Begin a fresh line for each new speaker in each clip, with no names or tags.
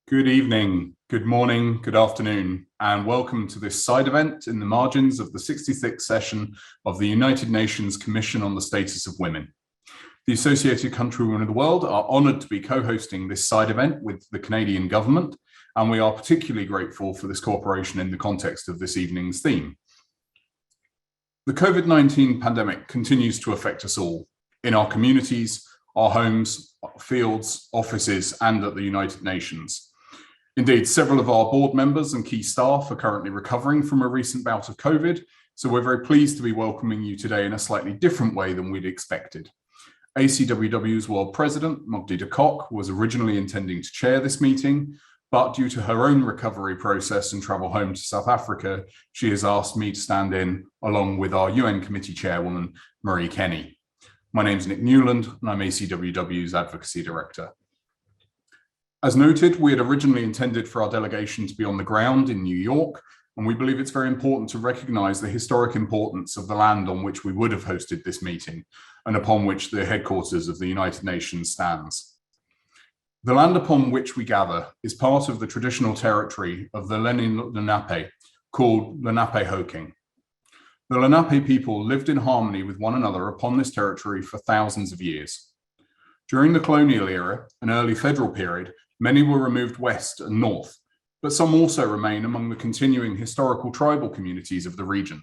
Good evening, good morning, good afternoon, and welcome to this side event in the margins of the 66th session of the United Nations Commission on the Status of Women. The Associated Countrywomen of the World are honoured to be co-hosting this side event with the Canadian government, and we are particularly grateful for this cooperation in the context of this evening's theme. The COVID-19 pandemic continues to affect us all, in our communities, our homes, fields, offices, and at the United Nations. Indeed, several of our board members and key staff are currently recovering from a recent bout of COVID, so we're very pleased to be welcoming you today in a slightly different way than we'd expected. ACWW's World President, Magdi de Kock, was originally intending to chair this meeting, but due to her own recovery process and travel home to South Africa, she has asked me to stand in along with our UN Committee Chairwoman, Marie Kenny. My name's Nick Newland, and I'm ACWW's Advocacy Director. As noted, we had originally intended for our delegation to be on the ground in New York, and we believe it's very important to recognise the historic importance of the land on which we would have hosted this meeting and upon which the headquarters of the United Nations stands. The land upon which we gather is part of the traditional territory of the Lenni Lenape, called Lenape-Hoking. The Lenape people lived in harmony with one another upon this territory for thousands of years. During the colonial era and early federal period, many were removed west and north, but some also remain among the continuing historical tribal communities of the region.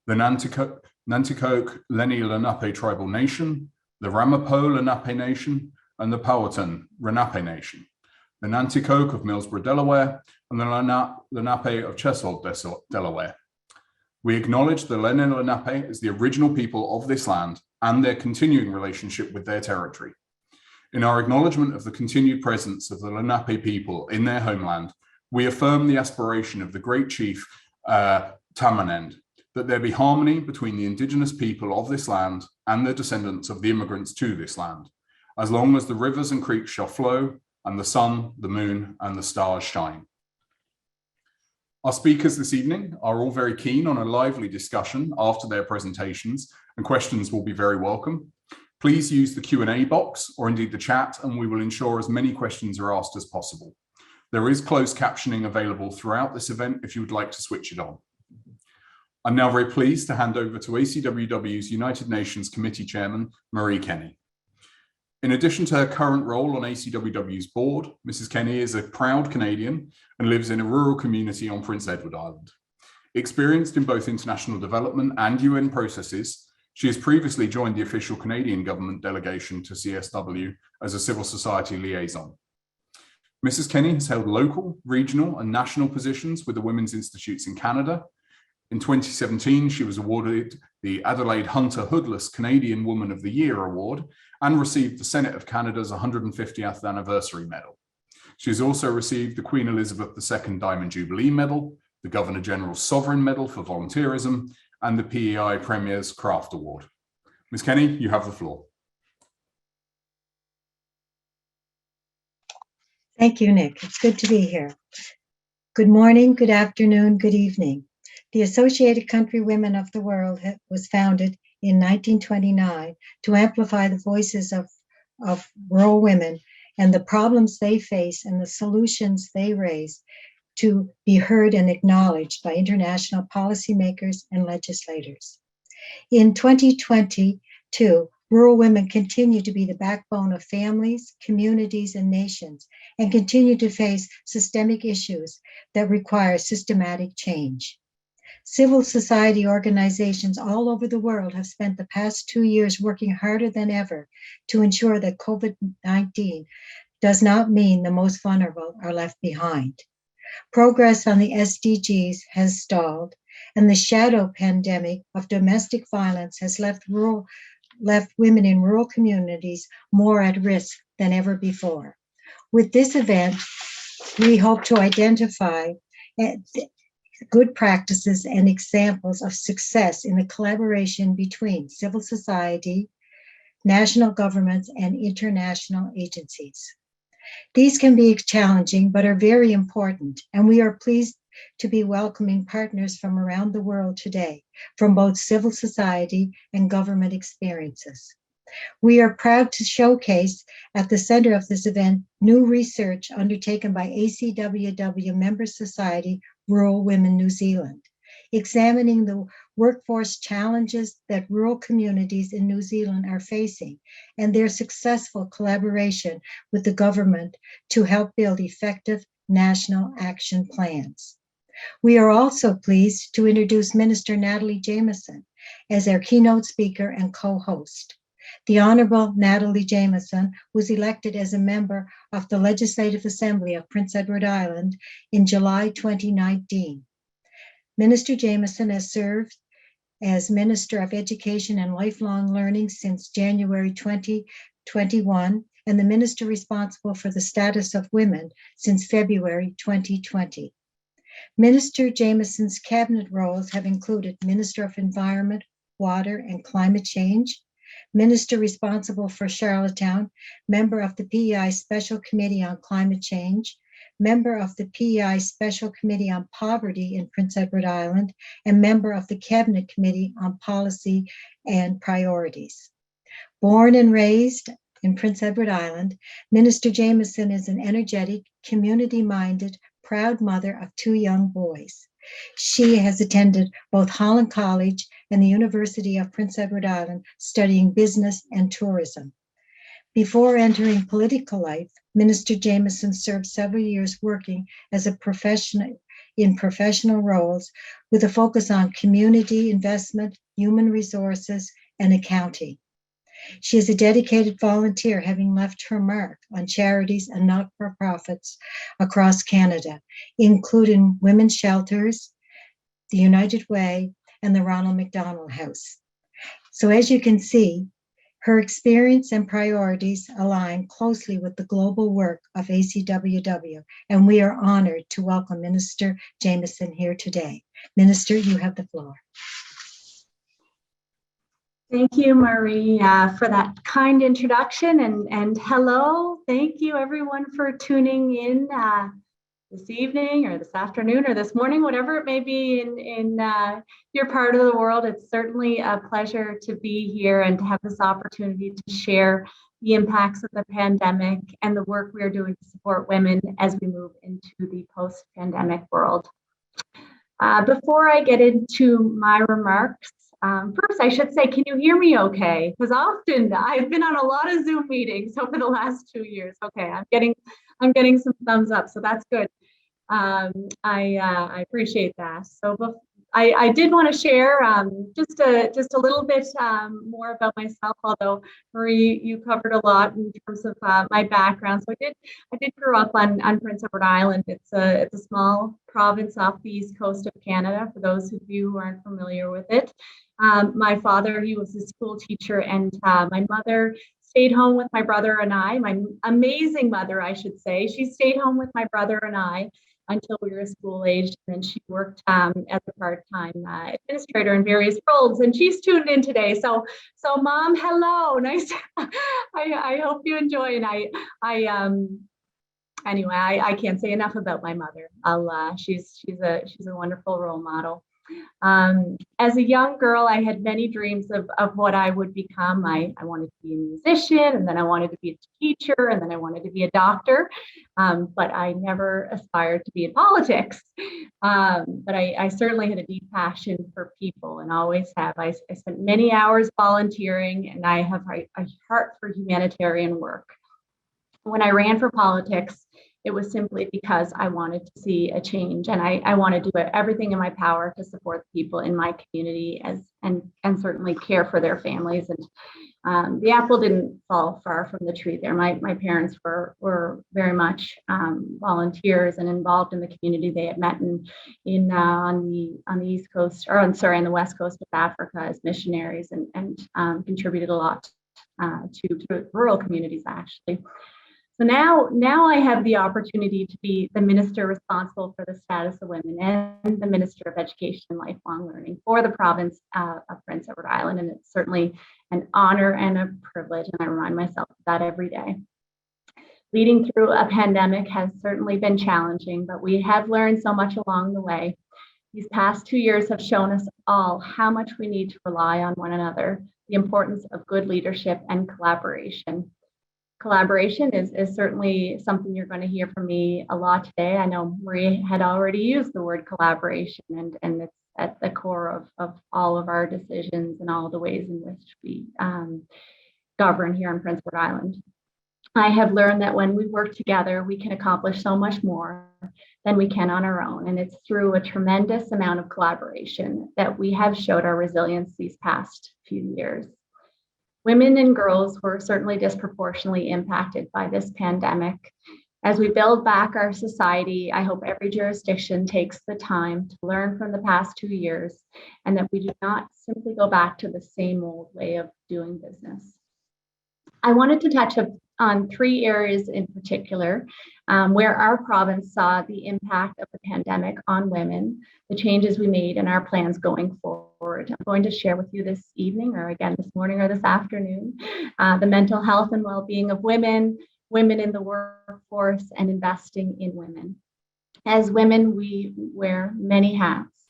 The Nanticoke Lenni Lenape Tribal Nation, the Ramapo Lenape Nation, and the Powhatan Lenape Nation, the Nanticoke of Millsboro, Delaware, and the Lenape of Chesault, Delaware. We acknowledge the Lenni Lenape as the original people of this land and their continuing relationship with their territory. In our acknowledgement of the continued presence of the Lenape people in their homeland, we affirm the aspiration of the great chief Tamanend that there be harmony between the Indigenous people of this land and the descendants of the immigrants to this land, as long as the rivers and creeks shall flow and the sun, the moon, and the stars shine. Our speakers this evening are all very keen on a lively discussion after their presentations, and questions will be very welcome. Please use the Q&A box or indeed the chat, and we will ensure as many questions are asked as possible. There is closed captioning available throughout this event if you would like to switch it on. I'm now very pleased to hand over to ACWW's United Nations Committee Chairman, Marie Kenny. In addition to her current role on ACWW's board, Mrs. Kenny is a proud Canadian and lives in a rural community on Prince Edward Island. Experienced in both international development and UN processes, she has previously joined the official Canadian government delegation to CSW as a civil society liaison. Mrs. Kenny has held local, regional, and national positions with the Women's Institutes in Canada. In 2017, she was awarded the Adelaide Hunter Hoodless Canadian Woman of the Year Award and received the Senate of Canada's 150th Anniversary Medal. She has also received the Queen Elizabeth II Diamond Jubilee Medal, the Governor General's Sovereign Medal for Volunteerism, and the PEI Premier's Craft Award. Ms. Kenny, you have the floor.
Thank you, Nick. It's good to be here. Good morning, good afternoon, good evening. The Associated Countrywomen of the World was founded in 1929 to amplify the voices of rural women and the problems they face and the solutions they raise to be heard and acknowledged by international policymakers and legislators. In 2022, rural women continue to be the backbone of families, communities, and nations, and continue to face systemic issues that require systematic change. Civil society organizations all over the world have spent the past 2 years working harder than ever to ensure that COVID-19 does not mean the most vulnerable are left behind. Progress on the SDGs has stalled, and the shadow pandemic of domestic violence has left women in rural communities more at risk than ever before. With this event, we hope to identify good practices and examples of success in the collaboration between civil society, national governments, and international agencies. These can be challenging, but are very important, and we are pleased to be welcoming partners from around the world today, from both civil society and government experiences. We are proud to showcase at the center of this event new research undertaken by ACWW member society Rural Women New Zealand, examining the workforce challenges that rural communities in New Zealand are facing and their successful collaboration with the government to help build effective national action plans. We are also pleased to introduce Minister Natalie Jameson as our keynote speaker and co-host. The Honorable Natalie Jameson was elected as a member of the Legislative Assembly of Prince Edward Island in July 2019. Minister Jameson has served as Minister of Education and Lifelong Learning since January 2021 and the Minister responsible for the status of women since February 2020. Minister Jameson's cabinet roles have included Minister of Environment, Water, and Climate Change, Minister responsible for Charlottetown, member of the PEI Special Committee on Climate Change, member of the PEI Special Committee on Poverty in Prince Edward Island, and member of the Cabinet Committee on Policy and Priorities. Born and raised in Prince Edward Island, Minister Jameson is an energetic, community-minded, proud mother of 2 young boys. She has attended both Holland College and the University of Prince Edward Island, studying business and tourism. Before entering political life, Minister Jameson served several years working as a professional in professional roles with a focus on community investment, human resources, and accounting. She is a dedicated volunteer, having left her mark on charities and not-for-profits across Canada, including women's shelters, the United Way, and the Ronald McDonald House. So as you can see, her experience and priorities align closely with the global work of ACWW, and we are honored to welcome Minister Jameson here today. Minister, you have the floor.
Thank you, Marie, for that kind introduction, and hello. Thank you, everyone, for tuning in this evening or this afternoon or this morning, whatever it may be in your part of the world. It's certainly a pleasure to be here and to have this opportunity to share the impacts of the pandemic and the work we are doing to support women as we move into the post-pandemic world. Before I get into my remarks, first, I should say, can you hear me okay? Because often I've been on a lot of Zoom meetings over the last 2 years. Okay, I'm getting some thumbs up, so that's good. I appreciate that. So I did want to share just a little bit more about myself, although Marie, you covered a lot in terms of my background. So I did grow up on Prince Edward Island. It's a small province off the east coast of Canada, for those of you who aren't familiar with it. My father, he was a school teacher, and my mother stayed home with my brother and I, my amazing mother, I should say. She stayed home with my brother and I until we were school aged, and then she worked as a part-time administrator in various roles, and she's tuned in today. So Mom, hello, nice. I hope you enjoy, and anyway, I can't say enough about my mother. She's a wonderful role model. As a young girl, I had many dreams of what I would become. I wanted to be a musician, and then I wanted to be a teacher, and then I wanted to be a doctor, but I never aspired to be in politics. But I certainly had a deep passion for people, and always have. I spent many hours volunteering, and I have a heart for humanitarian work. When I ran for politics, it was simply because I wanted to see a change, and I want to do everything in my power to support people in my community and certainly care for their families. And the apple didn't fall far from the tree there. My parents were very much volunteers and involved in the community. They had met on the east coast, or on the west coast of Africa as missionaries, and contributed a lot to rural communities, actually. So now I have the opportunity to be the minister responsible for the status of women and the Minister of Education and Lifelong Learning for the province of Prince Edward Island. And it's certainly an honor and a privilege, and I remind myself of that every day. Leading through a pandemic has certainly been challenging, but we have learned so much along the way. These past 2 years have shown us all how much we need to rely on one another the importance of good leadership and collaboration. Collaboration is certainly something you're going to hear from me a lot today. I know Marie had already used the word collaboration, and it's at the core of all of our decisions and all the ways in which we govern here on Prince Edward Island. I have learned that when we work together, we can accomplish so much more than we can on our own. And it's through a tremendous amount of collaboration that we have showed our resilience these past few years. Women and girls were certainly disproportionately impacted by this pandemic. As we build back our society, I hope every jurisdiction takes the time to learn from the past 2 years and that we do not simply go back to the same old way of doing business. I wanted to touch on 3 areas in particular where our province saw the impact of the pandemic on women, the changes we made, and our plans going forward. I'm going to share with you this evening, or again this morning or this afternoon, the mental health and well-being of women, women in the workforce, and investing in women. As women, we wear many hats: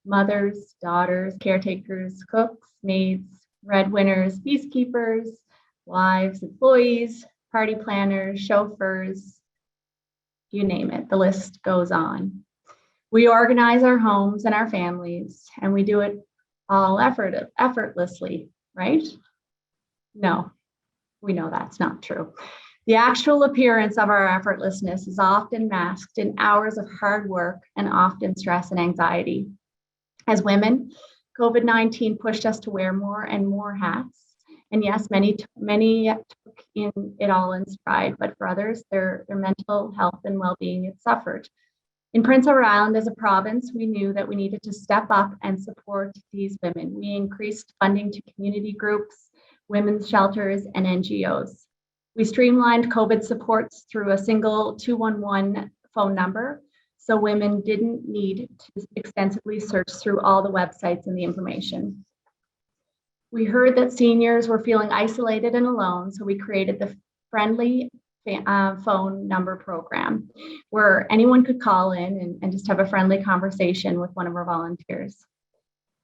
mothers, daughters, caretakers, cooks, maids, breadwinners, peacekeepers, wives, employees, party planners, chauffeurs, you name it, the list goes on. We organize our homes and our families, and we do it all effortlessly, right? No, we know that's not true. The actual appearance of our effortlessness is often masked in hours of hard work and often stress and anxiety. As women, COVID-19 pushed us to wear more and more hats. And yes, many took it all in stride, but for others, their mental health and well-being had suffered. In Prince Edward Island, as a province, we knew that we needed to step up and support these women. We increased funding to community groups, women's shelters, and NGOs. We streamlined COVID supports through a single 211 phone number, so women didn't need to extensively search through all the websites and the information. We heard that seniors were feeling isolated and alone, so we created the Friendly Phone Number program, where anyone could call in and just have a friendly conversation with one of our volunteers.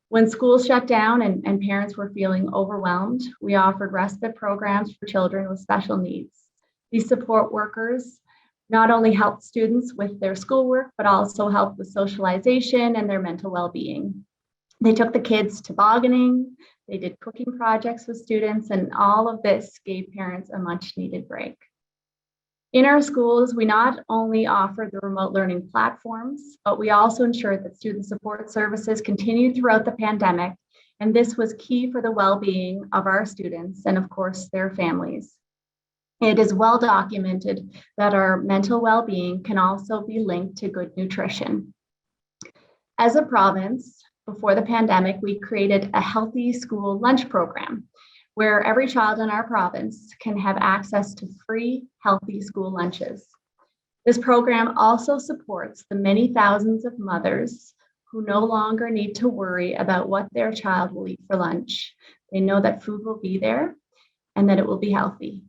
When schools shut down and parents were feeling overwhelmed, we offered respite programs for children with special needs. These support workers not only helped students with their schoolwork, but also helped with socialization and their mental well-being. They took the kids tobogganing, they did cooking projects with students, and all of this gave parents a much-needed break. In our schools, we not only offered the remote learning platforms, but we also ensured that student support services continued throughout the pandemic, and this was key for the well-being of our students and, of course, their families. It is well documented that our mental well-being can also be linked to good nutrition. As a province, before the pandemic, we created a healthy school lunch program where every child in our province can have access to free, healthy school lunches. This program also supports the many thousands of mothers who no longer need to worry about what their child will eat for lunch. They know that food will be there and that it will be healthy.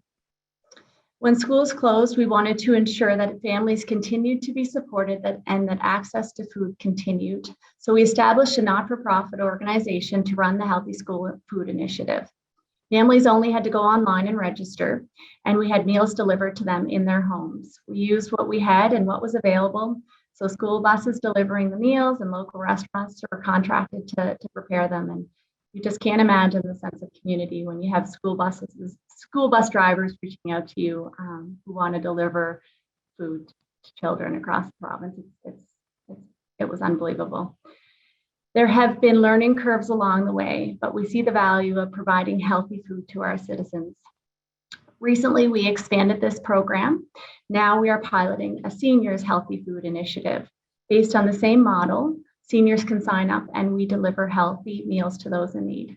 When schools closed, we wanted to ensure that families continued to be supported and that access to food continued. So we established a not-for-profit organization to run the Healthy School Food Initiative. Families only had to go online and register, and we had meals delivered to them in their homes. We used what we had and what was available. So school buses delivering the meals and local restaurants were contracted to prepare them. And you just can't imagine the sense of community when you have school bus drivers reaching out to you who want to deliver food to children across the province. It was unbelievable. There have been learning curves along the way, but we see the value of providing healthy food to our citizens. Recently, we expanded this program. Now we are piloting a seniors healthy food initiative. Based on the same model, seniors can sign up and we deliver healthy meals to those in need.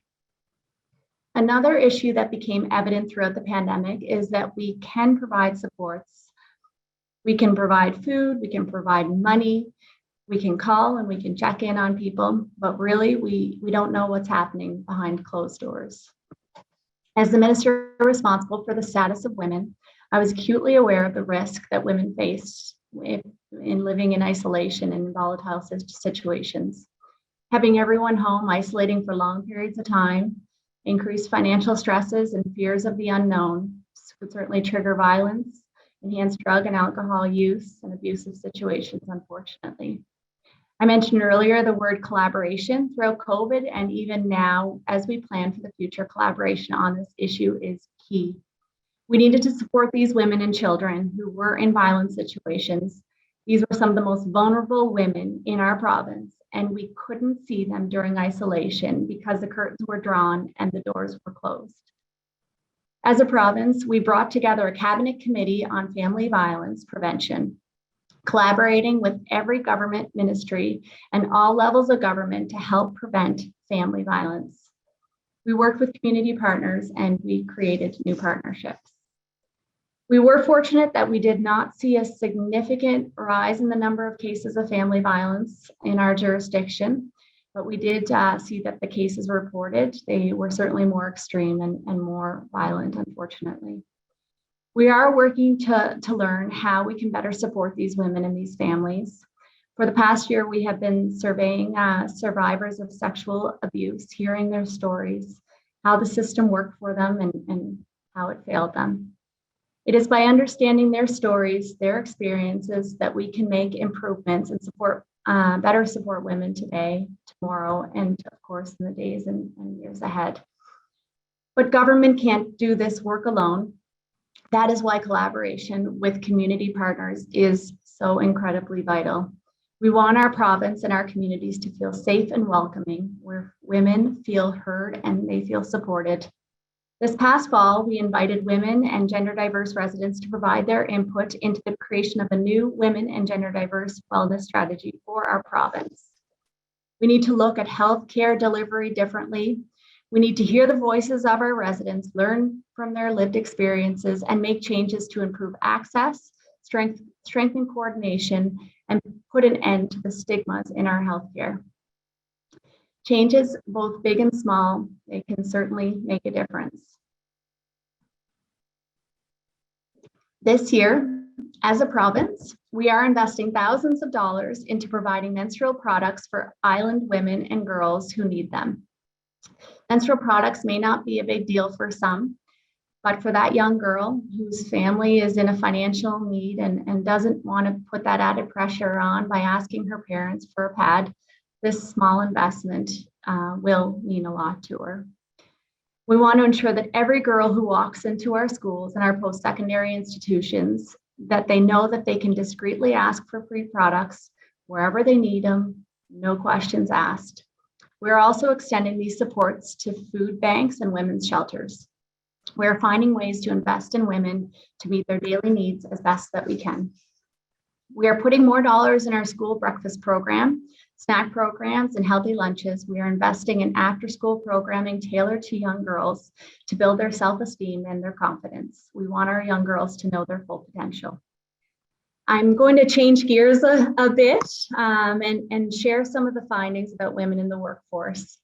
Another issue that became evident throughout the pandemic is that we can provide supports. We can provide food, we can provide money, we can call and we can check in on people, but really we don't know what's happening behind closed doors. As the minister responsible for the status of women, I was acutely aware of the risk that women face in living in isolation and in volatile situations. Having everyone home, isolating for long periods of time, Increased financial stresses and fears of the unknown could certainly trigger violence, enhanced drug and alcohol use, and abusive situations, unfortunately. I mentioned earlier the word collaboration throughout COVID, and even now, as we plan for the future, collaboration on this issue is key. We needed to support these women and children who were in violent situations. These were some of the most vulnerable women in our province, and we couldn't see them during isolation because the curtains were drawn and the doors were closed. As a province, we brought together a cabinet committee on family violence prevention, collaborating with every government ministry and all levels of government to help prevent family violence. We worked with community partners and we created new partnerships. We were fortunate that we did not see a significant rise in the number of cases of family violence in our jurisdiction, but we did see that the cases reported, they were certainly more extreme and more violent, unfortunately. We are working to learn how we can better support these women and these families. For the past year, we have been surveying survivors of sexual abuse, hearing their stories, how the system worked for them and how it failed them. It is by understanding their stories, their experiences, that we can make improvements and better support women today, tomorrow, and of course in the days and years ahead. But government can't do this work alone. That is why collaboration with community partners is so incredibly vital. We want our province and our communities to feel safe and welcoming, where women feel heard and they feel supported. This past fall, we invited women and gender diverse residents to provide their input into the creation of a new women and gender diverse wellness strategy for our province. We need to look at healthcare delivery differently. We need to hear the voices of our residents, learn from their lived experiences, and make changes to improve access, strengthen coordination, and put an end to the stigmas in our healthcare. Changes, both big and small, they can certainly make a difference. This year, as a province, we are investing thousands of dollars into providing menstrual products for island women and girls who need them. Menstrual products may not be a big deal for some, but for that young girl whose family is in a financial need and doesn't want to put that added pressure on by asking her parents for a pad, this small investment will mean a lot to her. We want to ensure that every girl who walks into our schools and our post-secondary institutions, that they know that they can discreetly ask for free products wherever they need them, no questions asked. We're also extending these supports to food banks and women's shelters. We're finding ways to invest in women to meet their daily needs as best that we can. We are putting more dollars in our school breakfast program, snack programs, and healthy lunches. We are investing in after-school programming tailored to young girls to build their self-esteem and their confidence. We want our young girls to know their full potential. I'm going to change gears a bit and share some of the findings about women in the workforce.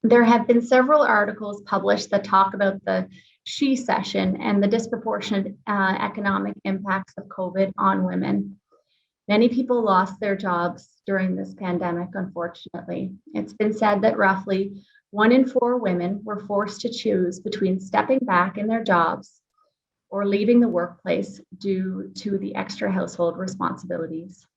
There have been several articles published that talk about the She Session and the disproportionate economic impacts of COVID on women. Many people lost their jobs during this pandemic, unfortunately. It's been said that roughly 1 in 4 women were forced to choose between stepping back in their jobs or leaving the workplace due to the extra household responsibilities.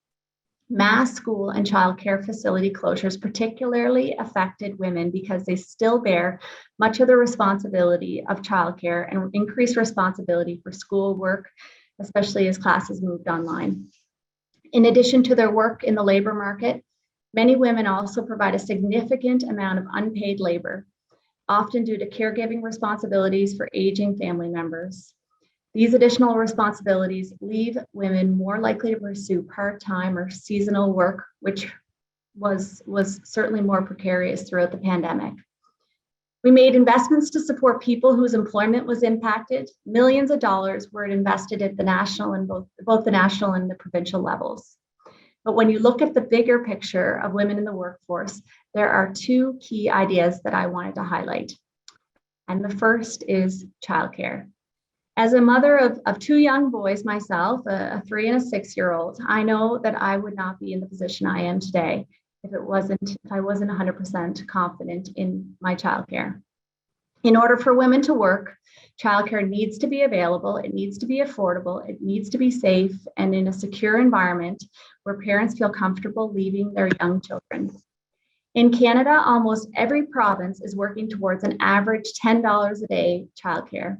Mass school and childcare facility closures particularly affected women because they still bear much of the responsibility of childcare and increased responsibility for schoolwork, especially as classes moved online. In addition to their work in the labor market, many women also provide a significant amount of unpaid labor, often due to caregiving responsibilities for aging family members. These additional responsibilities leave women more likely to pursue part-time or seasonal work, which was certainly more precarious throughout the pandemic. We made investments to support people whose employment was impacted. Millions of dollars were invested at the national and both the national and the provincial levels. But when you look at the bigger picture of women in the workforce, there are 2 key ideas that I wanted to highlight. And the first is childcare. As a mother of 2 young boys myself, a 3 and a 6-year-old, I know that I would not be in the position I am today if I wasn't 100% confident in my childcare. In order for women to work, childcare needs to be available, it needs to be affordable, it needs to be safe and in a secure environment where parents feel comfortable leaving their young children. In Canada, almost every province is working towards an average $10 a day childcare.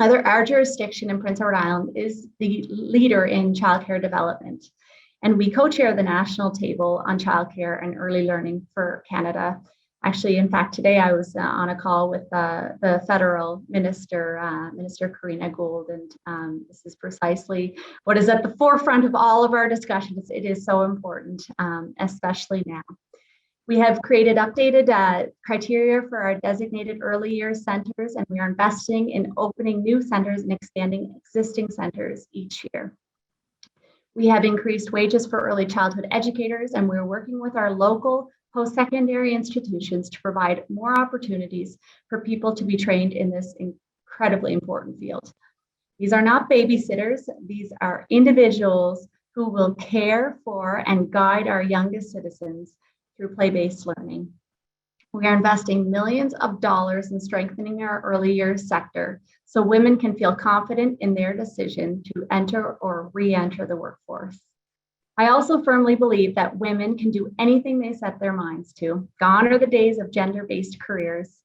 Our jurisdiction in Prince Edward Island is the leader in childcare development, and we co-chair the national table on childcare and early learning for Canada. Actually, in fact, today I was on a call with the federal minister, Minister Karina Gould, and this is precisely what is at the forefront of all of our discussions. It is so important, especially now. We have created updated criteria for our designated early years centers, and we are investing in opening new centers and expanding existing centers each year. We have increased wages for early childhood educators, and we're working with our local post-secondary institutions to provide more opportunities for people to be trained in this incredibly important field. These are not babysitters, these are individuals who will care for and guide our youngest citizens through play-based learning. We are investing millions of dollars in strengthening our early years sector so women can feel confident in their decision to enter or re-enter the workforce. I also firmly believe that women can do anything they set their minds to. Gone are the days of gender-based careers.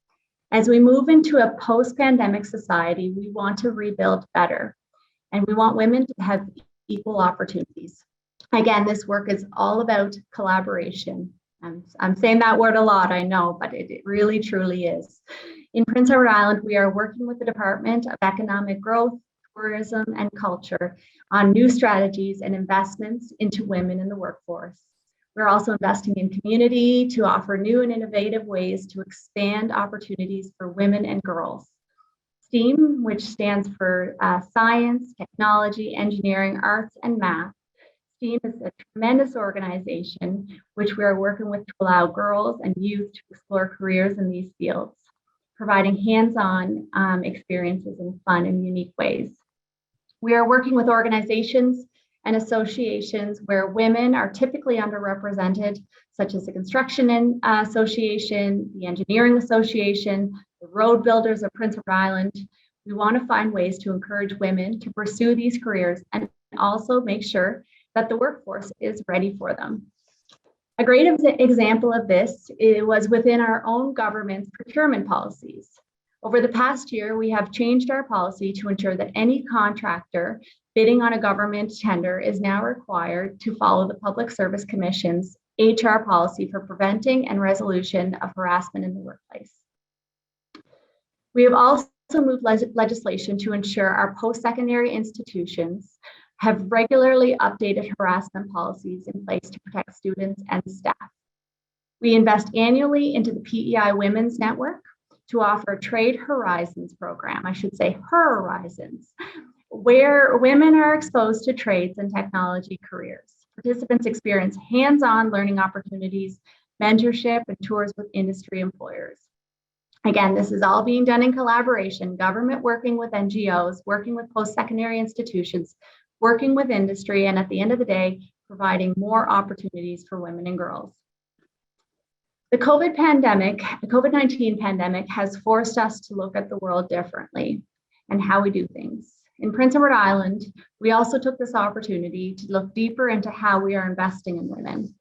As we move into a post-pandemic society, we want to rebuild better, and we want women to have equal opportunities. Again, this work is all about collaboration. I'm saying that word a lot, I know, but it really truly is. In Prince Edward Island, we are working with the Department of Economic Growth, Tourism, and Culture on new strategies and investments into women in the workforce. We're also investing in community to offer new and innovative ways to expand opportunities for women and girls. STEAM, which stands for Science, Technology, Engineering, Arts, and Math. STEAM is a tremendous organization which we are working with to allow girls and youth to explore careers in these fields, providing hands-on experiences in fun and unique ways. We are working with organizations and associations where women are typically underrepresented, such as the Construction Association, the Engineering Association, the Road Builders of Prince Edward Island. We want to find ways to encourage women to pursue these careers and also make sure that the workforce is ready for them. A great example of this was within our own government's procurement policies. Over the past year, we have changed our policy to ensure that any contractor bidding on a government tender is now required to follow the Public Service Commission's HR policy for preventing and resolution of harassment in the workplace. We have also moved legislation to ensure our post-secondary institutions have regularly updated harassment policies in place to protect students and staff. We invest annually into the PEI Women's Network to offer a Trade Horizons program, I should say Horizons, where women are exposed to trades and technology careers. Participants experience hands-on learning opportunities, mentorship, and tours with industry employers. Again, this is all being done in collaboration, government working with NGOs, working with post-secondary institutions, working with industry, and at the end of the day, providing more opportunities for women and girls. The COVID-19 pandemic has forced us to look at the world differently and how we do things. In Prince Edward Island, we also took this opportunity to look deeper into how we are investing in women.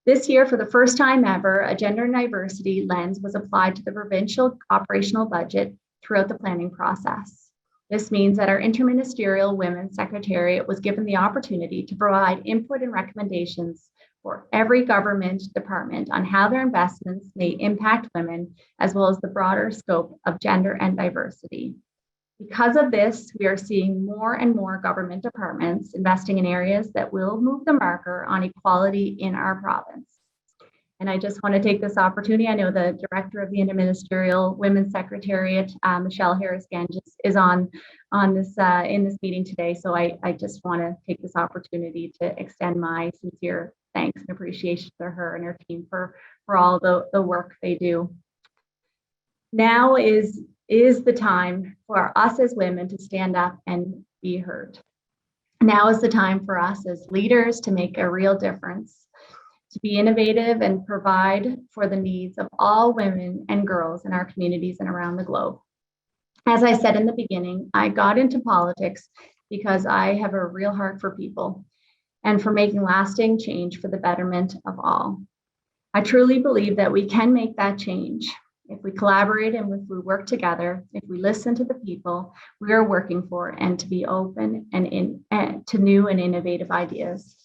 This year, for the first time ever, a gender and diversity lens was applied to the provincial operational budget throughout the planning process. This means that our interministerial women's secretariat was given the opportunity to provide input and recommendations for every government department on how their investments may impact women, as well as the broader scope of gender and diversity. Because of this, we are seeing more and more government departments investing in areas that will move the marker on equality in our province. And I just want to take this opportunity. I know the director of the Interministerial Women's Secretariat, Michelle Harris-Ganges, is on this in this meeting today. So I just want to take this opportunity to extend my sincere thanks and appreciation to her and her team for all the work they do. Now is the time for us as women to stand up and be heard. Now is the time for us as leaders to make a real difference, to be innovative and provide for the needs of all women and girls in our communities and around the globe. As I said in the beginning, I got into politics because I have a real heart for people and for making lasting change for the betterment of all. I truly believe that we can make that change if we collaborate and if we work together, if we listen to the people we are working for, and to be open and to new and innovative ideas.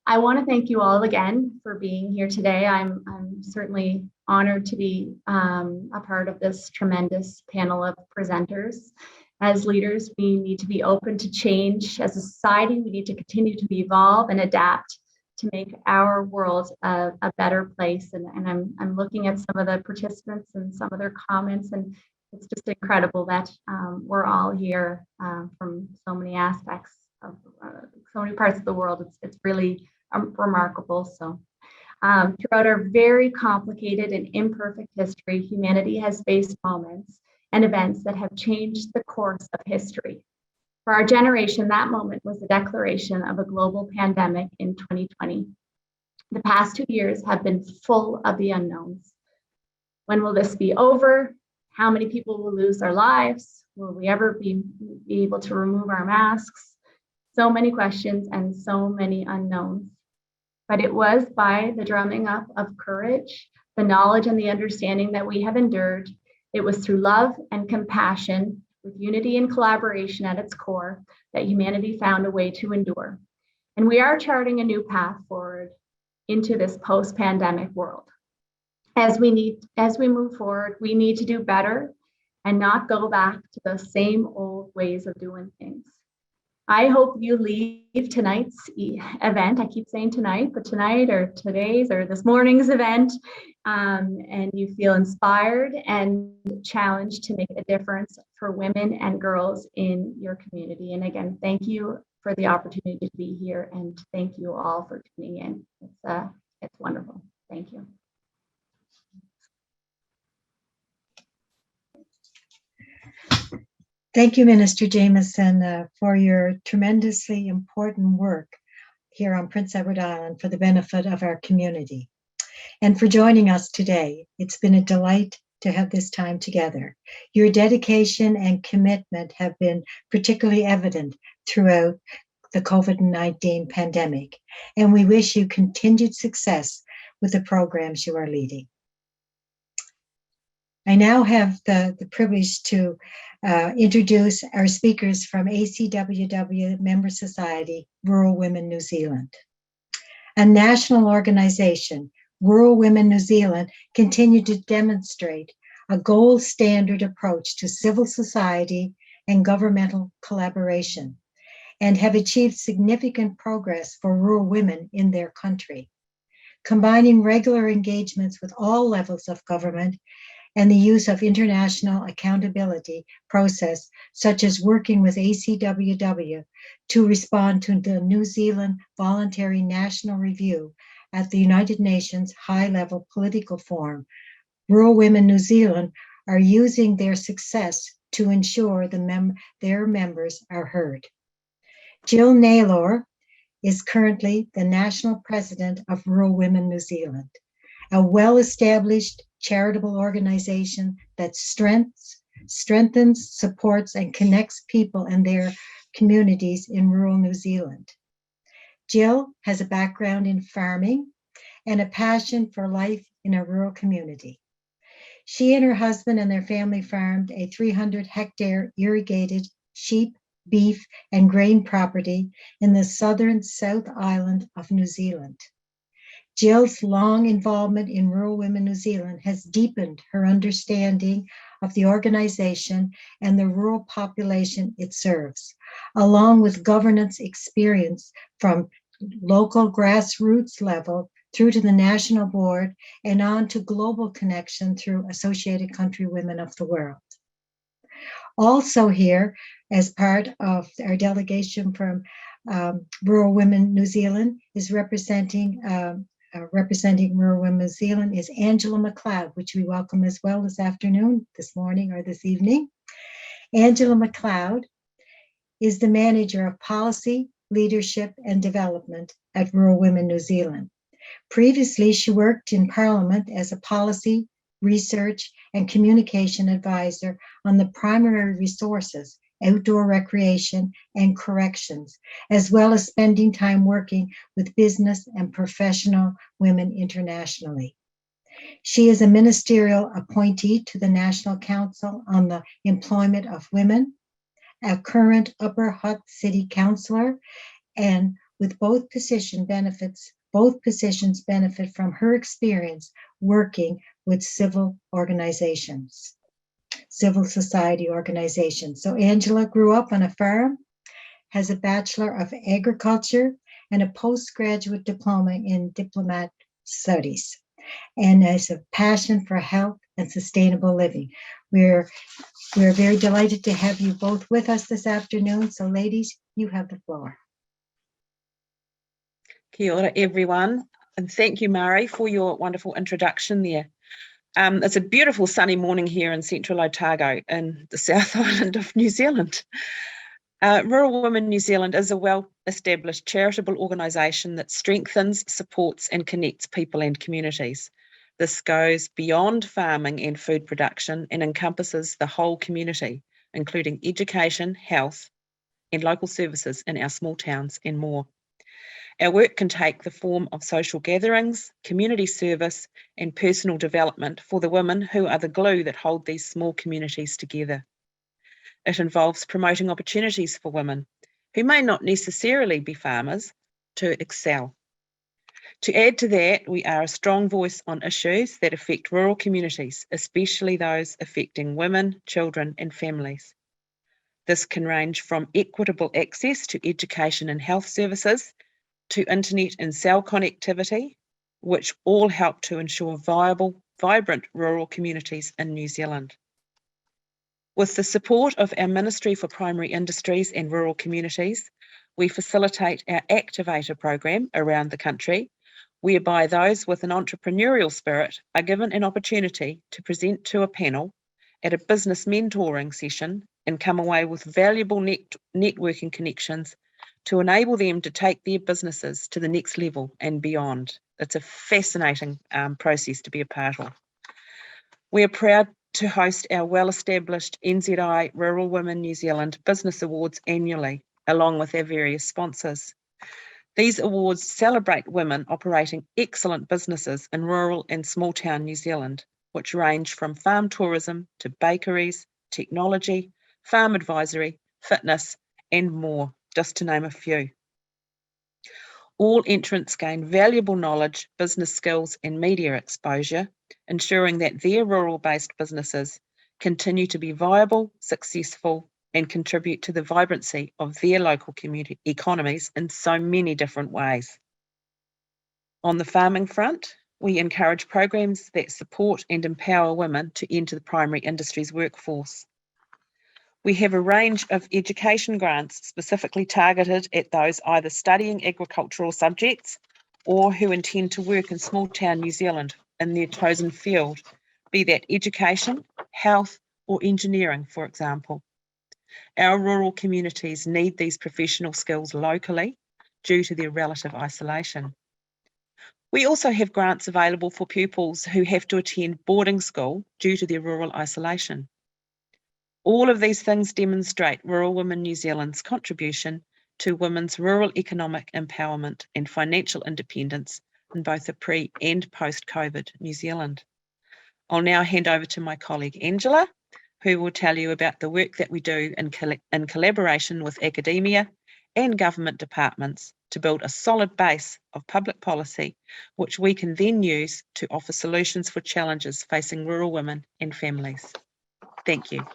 I want to thank you all again for being here today. I'm certainly honored to be a part of this tremendous panel of presenters. As leaders, we need to be open to change. As a society, we need to continue to evolve and adapt to make our world a better place. And I'm looking at some of the participants and some of their comments, and it's just incredible that we're all here from so many aspects of so many parts of the world. It's really remarkable. So throughout our very complicated and imperfect history, humanity has faced moments and events that have changed the course of history. For our generation, that moment was the declaration of a global pandemic in 2020. The past 2 years have been full of the unknowns. When will this be over? How many people will lose their lives? Will we ever be able to remove our masks? So many questions and so many unknowns. But it was by the drumming up of courage, the knowledge and the understanding that we have endured. It was through love and compassion, with unity and collaboration at its core, that humanity found a way to endure. And we are charting a new path forward into this post-pandemic world. As we move forward, we need to do better and not go back to the same old ways of doing things. I hope you leave tonight's event, I keep saying tonight, but tonight or today's or this morning's event, and you feel inspired and challenged to make a difference for women and girls in your community. And again, thank you for the opportunity to be here, and thank you all for tuning in. It's wonderful. Thank you.
Thank you, Minister Jameson, for your tremendously important work here on Prince Edward Island for the benefit of our community, and for joining us today. It's been a delight to have this time together. Your dedication and commitment have been particularly evident throughout the COVID-19 pandemic, and we wish you continued success with the programs you are leading. I now have the privilege to introduce our speakers from ACWW Member Society, Rural Women New Zealand. A national organization, Rural Women New Zealand continued to demonstrate a gold standard approach to civil society and governmental collaboration, and have achieved significant progress for rural women in their country, combining regular engagements with all levels of government and the use of international accountability process, such as working with ACWW to respond to the New Zealand Voluntary National Review at the United Nations High-Level Political Forum. Rural Women New Zealand are using their success to ensure their members are heard. Gill Naylor is currently the National President of Rural Women New Zealand, a well-established charitable organization that strengthens, supports, and connects people and their communities in rural New Zealand. Gill has a background in farming and a passion for life in a rural community. She and her husband and their family farmed a 300-hectare irrigated sheep, beef, and grain property in the southern South Island of New Zealand. Gill's long involvement in Rural Women New Zealand has deepened her understanding of the organization and the rural population it serves, along with governance experience from local grassroots level through to the national board and on to global connection through Associated Country Women of the World. Also here, as part of our delegation from Rural Women New Zealand, is representing Rural Women New Zealand is Angela McLeod, which we welcome as well this afternoon, this morning, or this evening. Angela McLeod is the Manager of Policy, Leadership, and Development at Rural Women New Zealand. Previously, she worked in Parliament as a policy, research, and communication advisor on the primary resources, outdoor recreation, and corrections, as well as spending time working with business and professional women internationally. She is a ministerial appointee to the National Council on the Employment of Women, a current Upper Hutt City Councillor, and with both positions benefit from her experience working with civil society organizations. So Angela grew up on a farm, has a Bachelor of Agriculture and a postgraduate diploma in diplomat studies, and has a passion for health and sustainable living. We're very delighted to have you both with us this afternoon. So ladies, you have the floor.
Kia ora, everyone, and thank you, Mari, for your wonderful introduction there. It's a beautiful sunny morning here in central Otago in the South Island of New Zealand. Rural Women New Zealand is a well-established charitable organisation that strengthens, supports and connects people and communities. This goes beyond farming and food production and encompasses the whole community, including education, health and local services in our small towns and more. Our work can take the form of social gatherings, community service and personal development for the women who are the glue that hold these small communities together. It involves promoting opportunities for women who may not necessarily be farmers to excel. To add to that, we are a strong voice on issues that affect rural communities, especially those affecting women, children and families. This can range from equitable access to education and health services to internet and cell connectivity, which all help to ensure vibrant rural communities in New Zealand. With the support of our Ministry for Primary Industries and Rural Communities, we facilitate our Activator program around the country, whereby those with an entrepreneurial spirit are given an opportunity to present to a panel at a business mentoring session and come away with valuable networking connections to enable them to take their businesses to the next level and beyond. It's a fascinating process to be a part of. We are proud to host our well-established NZI Rural Women New Zealand Business Awards annually, along with our various sponsors. These awards celebrate women operating excellent businesses in rural and small town New Zealand, which range from farm tourism to bakeries, technology, farm advisory, fitness, and more, just to name a few. All entrants gain valuable knowledge, business skills, and media exposure, ensuring that their rural-based businesses continue to be viable, successful, and contribute to the vibrancy of their local community economies in so many different ways. On the farming front, we encourage programs that support and empower women to enter the primary industries workforce. We have a range of education grants specifically targeted at those either studying agricultural subjects or who intend to work in small town New Zealand in their chosen field, be that education, health, or engineering, for example. Our rural communities need these professional skills locally due to their relative isolation. We also have grants available for pupils who have to attend boarding school due to their rural isolation. All of these things demonstrate Rural Women New Zealand's contribution to women's rural economic empowerment and financial independence in both the pre- and post-COVID New Zealand. I'll now hand over to my colleague Angela, who will tell you about the work that we do in collaboration with academia and government departments to build a solid base of public policy, which we can then use to offer solutions for challenges facing rural women and families. Thank you.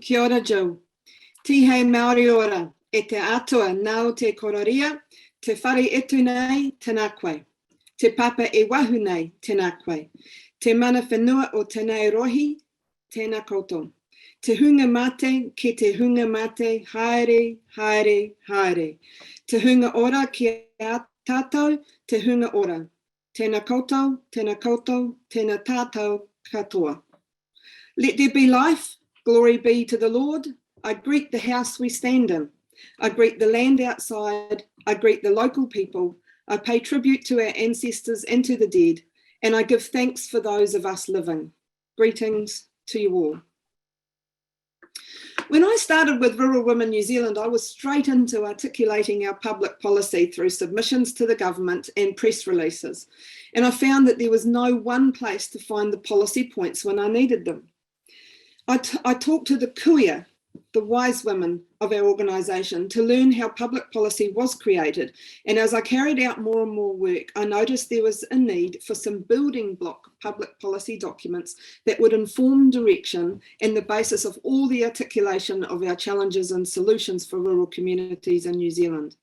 Kia ora, Gill. Tihei Māori ora, e te atua nau te kororia, te whare etu nei, tēnā koe. Te papa e wahu nei, tēnā koe. Te mana whenua o tēnei rohi, tēnā koutou. Te hunga mate, ki te hunga mate, haere, haere, haere. Te hunga ora ki a tātou, te hunga ora. Tēnā koutou, tēnā koutou, tēnā tātou katoa. Let there be life. Glory be to the Lord. I greet the house we stand in. I greet the land outside, I greet the local people, I pay tribute to our ancestors and to the dead, and I give thanks for those of us living. Greetings to you all. When I started with Rural Women New Zealand, I was straight into articulating our public policy through submissions to the government and press releases. And I found that there was no one place to find the policy points when I needed them. I talked to the kuia, the wise women of our organisation, to learn how public policy was created. And as I carried out more and more work, I noticed there was a need for some building block public policy documents that would inform direction and the basis of all the articulation of our challenges and solutions for rural communities in New Zealand.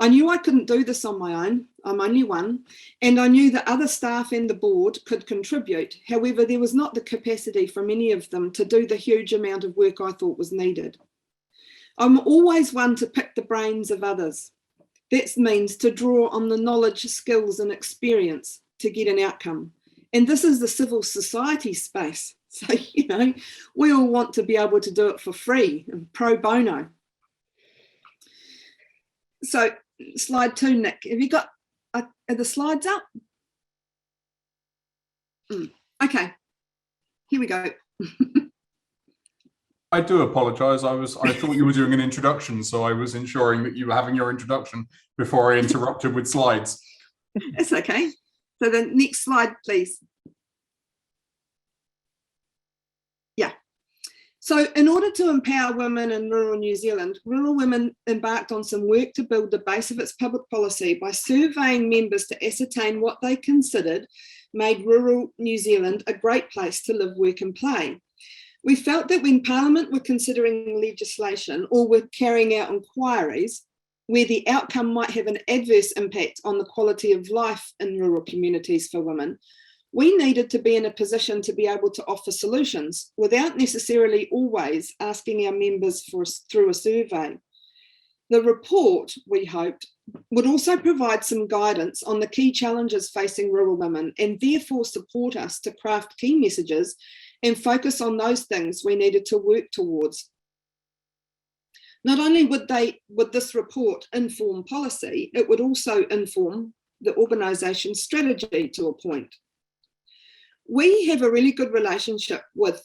I knew I couldn't do this on my own. I'm only one, and I knew that other staff and the board could contribute. However, there was not the capacity for many of them to do the huge amount of work I thought was needed. I'm always one to pick the brains of others. That means to draw on the knowledge, skills, and experience to get an outcome. And this is the civil society space. So, you know, we all want to be able to do it for free and pro bono. So, slide 2, Nick. Have you got, are the slides up? Okay, here we go.
I do apologise. I thought you were doing an introduction, so I was ensuring that you were having your introduction before I interrupted with slides.
It's okay. So the next slide, please. Yeah. So in order to empower women in rural New Zealand, Rural Women embarked on some work to build the base of its public policy by surveying members to ascertain what they considered made rural New Zealand a great place to live, work and play. We felt that when Parliament were considering legislation or were carrying out inquiries where the outcome might have an adverse impact on the quality of life in rural communities for women, we needed to be in a position to be able to offer solutions without necessarily always asking our members through a survey. The report, we hoped, would also provide some guidance on the key challenges facing rural women and therefore support us to craft key messages and focus on those things we needed to work towards. Not only would this report inform policy, it would also inform the organisation's strategy to a point. We have a really good relationship with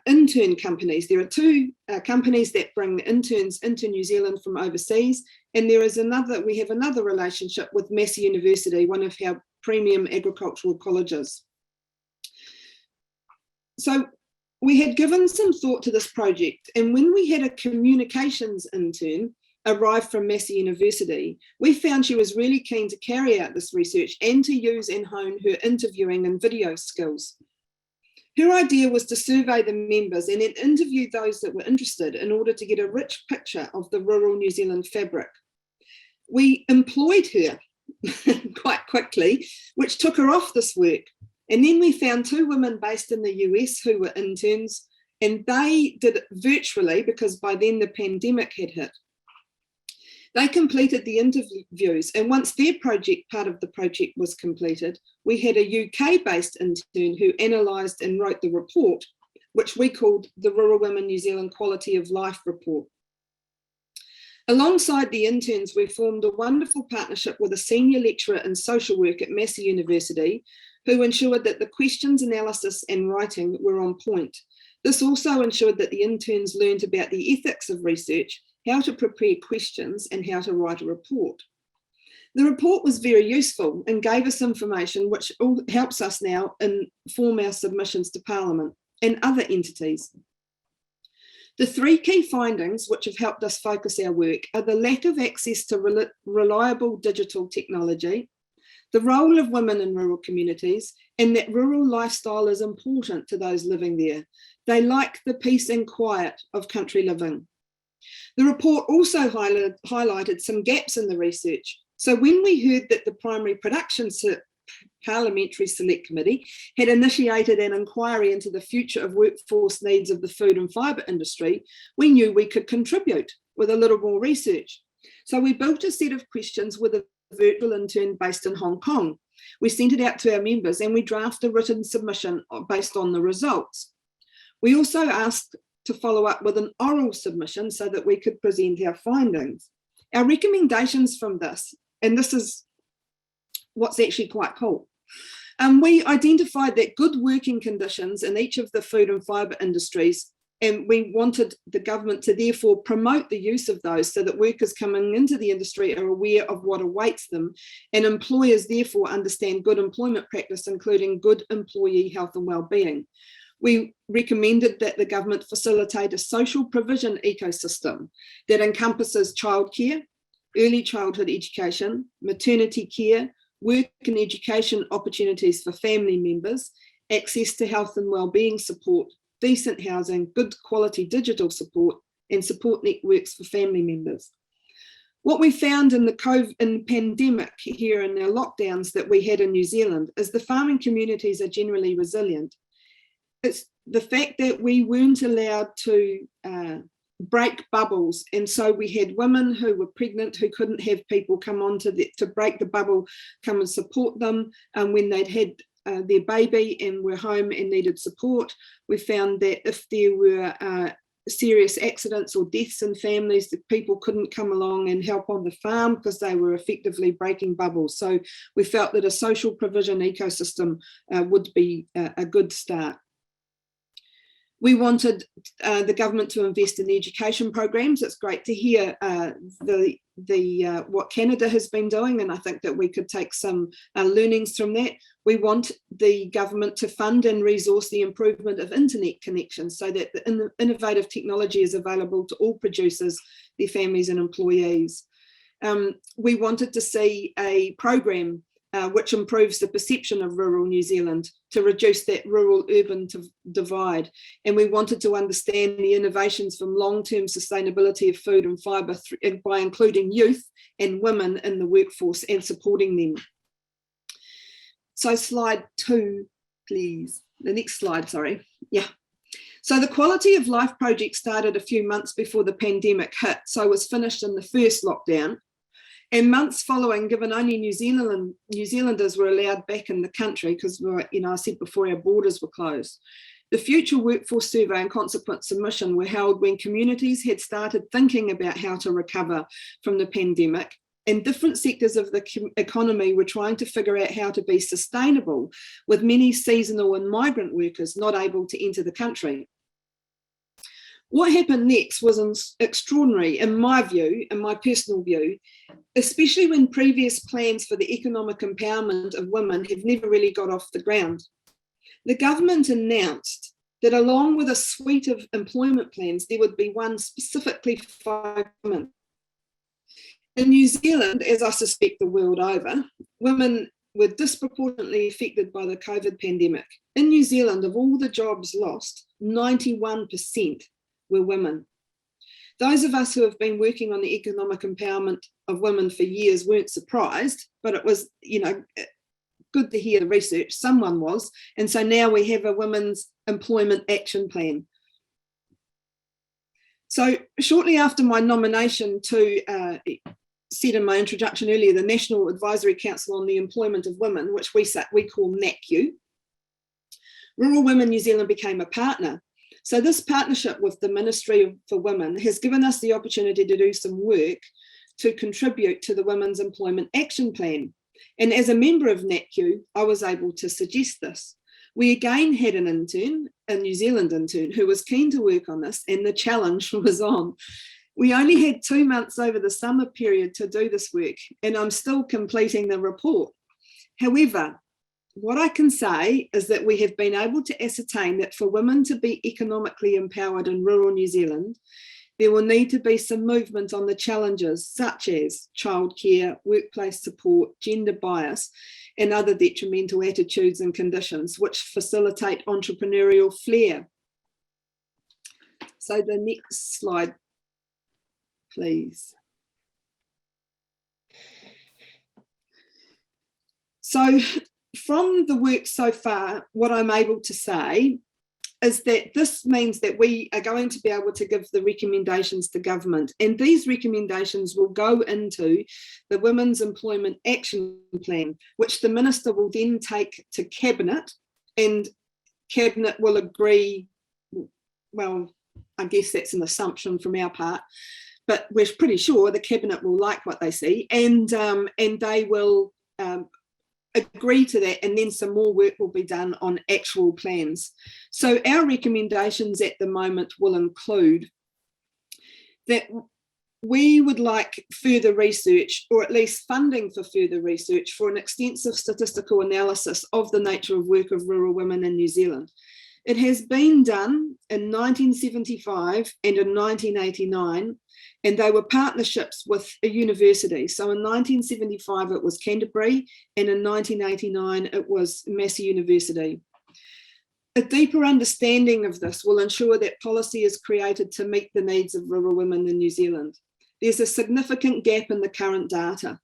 intern companies. There are 2 companies that bring interns into New Zealand from overseas, and we have another relationship with Métis University, one of our premium agricultural colleges. So we had given some thought to this project, and when we had a communications intern arrive from Métis University, we found she was really keen to carry out this research and to use and hone her interviewing and video skills. Her idea was to survey the members and then interview those that were interested in order to get a rich picture of the rural New Zealand fabric. We employed her quite quickly, which took her off this work. And then we found 2 women based in the US who were interns, and they did it virtually because by then the pandemic had hit. They completed the interviews, and once their part of the project was completed, we had a UK-based intern who analysed and wrote the report, which we called the Rural Women New Zealand Quality of Life Report. Alongside the interns, we formed a wonderful partnership with a senior lecturer in social work at Métis University, who ensured that the questions, analysis and writing were on point. This also ensured that the interns learned about the ethics of research, how to prepare questions and how to write a report. The report was very useful and gave us information which helps us now inform our submissions to Parliament and other entities. The 3 key findings which have helped us focus our work are the lack of access to reliable digital technology, the role of women in rural communities, and that rural lifestyle is important to those living there. They like the peace and quiet of country living. The report also highlighted some gaps in the research. So when we heard that the Primary Production Parliamentary Select Committee had initiated an inquiry into the future of workforce needs of the food and fibre industry, we knew we could contribute with a little more research. So we built a set of questions with a virtual intern based in Hong Kong. We sent it out to our members and we drafted a written submission based on the results. We also asked to follow up with an oral submission so that we could present our findings. Our recommendations from this, and this is what's actually quite cool. We identified that good working conditions in each of the food and fibre industries, and we wanted the government to therefore promote the use of those so that workers coming into the industry are aware of what awaits them, and employers therefore understand good employment practice, including good employee health and well-being. We recommended that the government facilitate a social provision ecosystem that encompasses childcare, early childhood education, maternity care, work and education opportunities for family members, access to health and wellbeing support, decent housing, good quality digital support, and support networks for family members. What we found in the pandemic here in our lockdowns that we had in New Zealand is the farming communities are generally resilient. It's the fact that we weren't allowed to break bubbles, and so we had women who were pregnant who couldn't have people come on to break the bubble, come and support them, and when they'd had their baby and were home and needed support. We found that if there were serious accidents or deaths in families, that people couldn't come along and help on the farm because they were effectively breaking bubbles. So we felt that a social provision ecosystem would be a good start. We wanted the government to invest in education programs. It's great to hear what Canada has been doing, and I think that we could take some learnings from that. We want the government to fund and resource the improvement of internet connections so that the innovative technology is available to all producers, their families and employees. We wanted to see a program which improves the perception of rural New Zealand to reduce that rural-urban divide. And we wanted to understand the innovations from long-term sustainability of food and fibre by including youth and women in the workforce and supporting them. So slide 2, please. The next slide, sorry. Yeah. So the Quality of Life project started a few months before the pandemic hit, so it was finished in the first lockdown. And months following, given only New Zealanders were allowed back in the country because, I said before, our borders were closed. The Future Workforce Survey and consequent submission were held when communities had started thinking about how to recover from the pandemic, and different sectors of the economy were trying to figure out how to be sustainable, with many seasonal and migrant workers not able to enter the country. What happened next was extraordinary, in my view, in my personal view, especially when previous plans for the economic empowerment of women have never really got off the ground. The government announced that along with a suite of employment plans, there would be one specifically for women. In New Zealand, as I suspect the world over, women were disproportionately affected by the COVID pandemic. In New Zealand, of all the jobs lost, 91% were women. Those of us who have been working on the economic empowerment of women for years weren't surprised, but it was, good to hear the research. Someone was, and so now we have a women's employment action plan. So shortly after my nomination to said in my introduction earlier, the National Advisory Council on the Employment of Women, which we call NACU, Rural Women New Zealand became a partner. So this partnership with the Ministry for Women has given us the opportunity to do some work to contribute to the Women's Employment Action Plan. And as a member of NACU, I was able to suggest this. We again had an intern, a New Zealand intern, who was keen to work on this, and the challenge was on. We only had 2 months over the summer period to do this work, and I'm still completing the report. However, what I can say is that we have been able to ascertain that for women to be economically empowered in rural New Zealand, there will need to be some movement on the challenges such as childcare, workplace support, gender bias, and other detrimental attitudes and conditions which facilitate entrepreneurial flair. So the next slide, please. So from the work so far, what I'm able to say is that this means that we are going to be able to give the recommendations to government, and these recommendations will go into the Women's Employment Action Plan, which the Minister will then take to Cabinet, and Cabinet will agree, well, I guess that's an assumption from our part, but we're pretty sure the Cabinet will like what they see, and they will agree to that, and then some more work will be done on actual plans. So our recommendations at the moment will include that we would like further research, or at least funding for further research, for an extensive statistical analysis of the nature of work of rural women in New Zealand. It has been done in 1975 and in 1989, and they were partnerships with a university. So in 1975 it was Canterbury, and in 1989 it was Massey University. A deeper understanding of this will ensure that policy is created to meet the needs of rural women in New Zealand. There's a significant gap in the current data.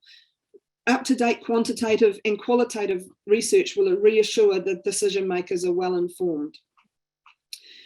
Up-to-date quantitative and qualitative research will reassure that decision makers are well informed.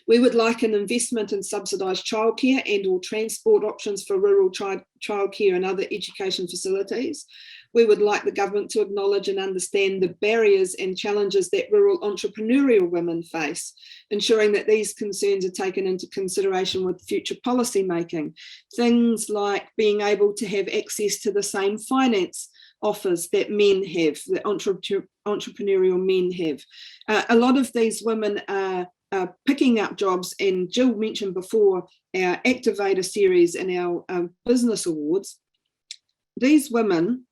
We would like an investment in subsidised childcare and or transport options for rural childcare and other education facilities. We would like the government to acknowledge and understand the barriers and challenges that rural entrepreneurial women face, ensuring that these concerns are taken into consideration with future policy making. Things like being able to have access to the same finance offers that men have, that entrepreneurial men have. A lot of these women are picking up jobs, and Gill mentioned before our Activator series and our business awards. These women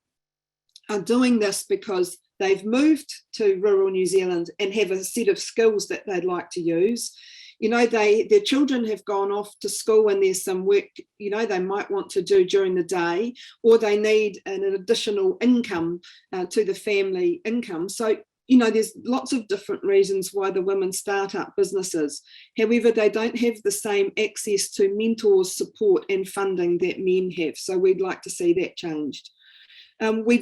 are doing this because they've moved to rural New Zealand and have a set of skills that they'd like to use. You know, their children have gone off to school, and there's some work, you know, they might want to do during the day, or they need an additional income to the family income. So, you know, there's lots of different reasons why the women start up businesses. However, they don't have the same access to mentors, support and funding that men have. So we'd like to see that changed. We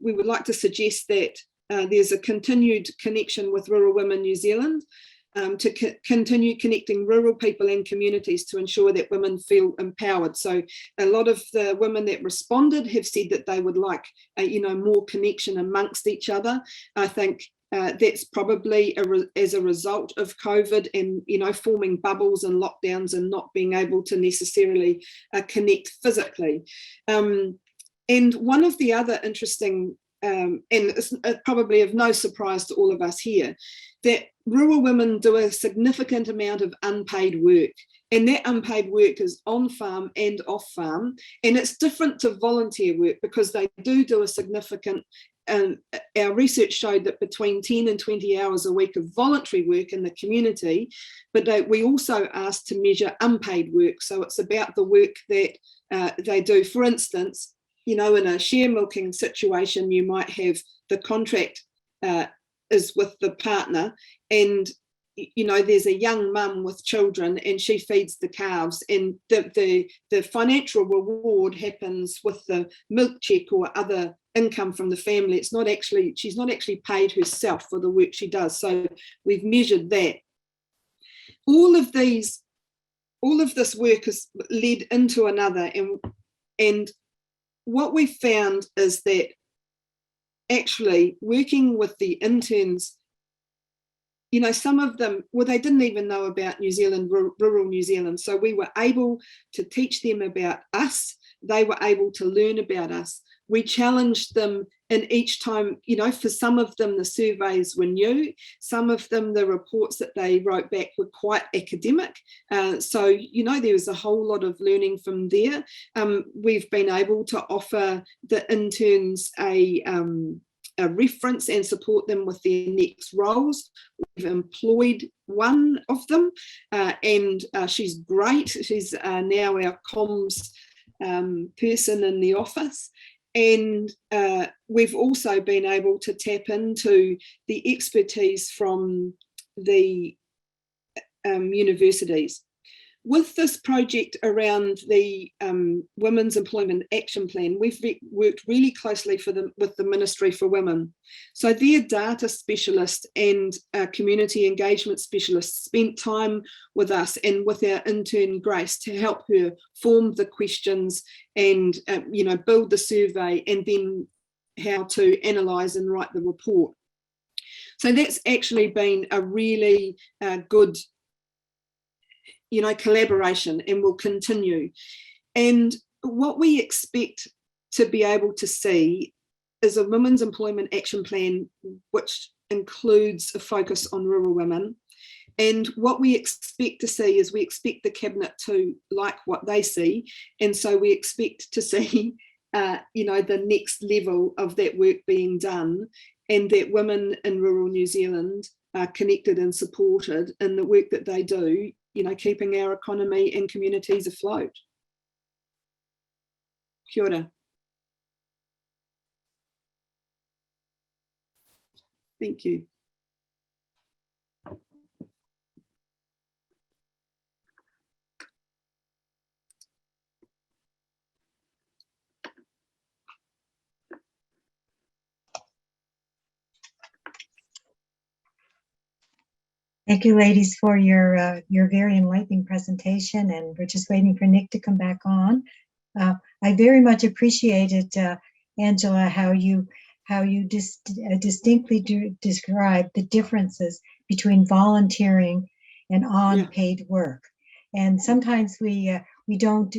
would like to suggest that there's a continued connection with Rural Women New Zealand to continue connecting rural people and communities to ensure that women feel empowered. So a lot of the women that responded have said that they would like, you know, more connection amongst each other. I think that's probably as a result of COVID and, you know, forming bubbles and lockdowns and not being able to necessarily connect physically. And one of the other interesting, and it's probably of no surprise to all of us here, that rural women do a significant amount of unpaid work, and that unpaid work is on farm and off farm, and it's different to volunteer work because they do a significant, our research showed that between 10 and 20 hours a week of voluntary work in the community, but we also asked to measure unpaid work. So it's about the work that they do. For instance, you know, in a share milking situation, you might have the contract is with the partner, and you know, there's a young mum with children and she feeds the calves, and the financial reward happens with the milk check or other income from the family. It's not actually, she's not actually paid herself for the work she does. So we've measured that. All of this work has led into another, and what we found is that actually working with the interns, you know, some of them, well, they didn't even know about New Zealand, rural New Zealand. So we were able to teach them about us. They were able to learn about us. We challenged them, and each time, you know, for some of them, the surveys were new. Some of them, the reports that they wrote back were quite academic. So, you know, there was a whole lot of learning from there. We've been able to offer the interns a reference and support them with their next roles. We've employed one of them, and she's great. She's now our comms person in the office. And we've also been able to tap into the expertise from the universities. With this project around the Women's Employment Action Plan, we've worked really closely with the Ministry for Women. So their data specialist and community engagement specialist spent time with us and with our intern Grace to help her form the questions and you know, build the survey, and then how to analyse and write the report. So that's actually been a really good, collaboration and will continue. And what we expect to be able to see is a Women's Employment Action Plan, which includes a focus on rural women. And what we expect to see is we expect the Cabinet to like what they see. And so we expect to see, the next level of that work being done, and that women in rural New Zealand are connected and supported in the work that they do, keeping our economy and communities afloat. Kia ora. Thank you.
Thank you, ladies, for your very enlightening presentation, and we're just waiting for Nick to come back on. I very much appreciated, Angela, how you distinctly describe the differences between volunteering and unpaid work, and sometimes we don't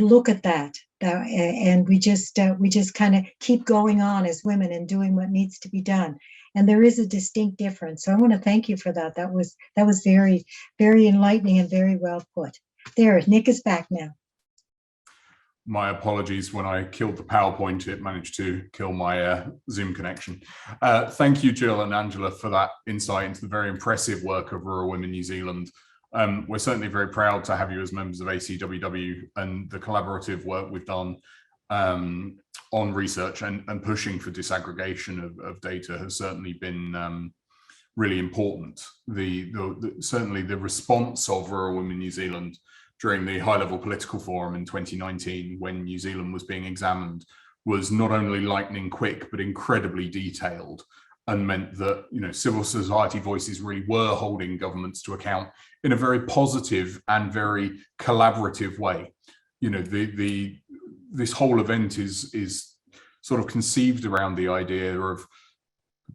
look at that, and we just kind of keep going on as women and doing what needs to be done. And there is a distinct difference. So I want to thank you for that. That was very, very enlightening and very well put. There, Nick is back now.
My apologies. When I killed the PowerPoint, it managed to kill my Zoom connection. Thank you, Gill and Angela, for that insight into the very impressive work of Rural Women New Zealand. We're certainly very proud to have you as members of ACWW, and the collaborative work we've done on research and pushing for disaggregation of data has certainly been really important. Certainly the response of Rural Women New Zealand during the high-level political forum in 2019, when New Zealand was being examined, was not only lightning quick but incredibly detailed, and meant that civil society voices really were holding governments to account in a very positive and very collaborative way. This whole event is sort of conceived around the idea of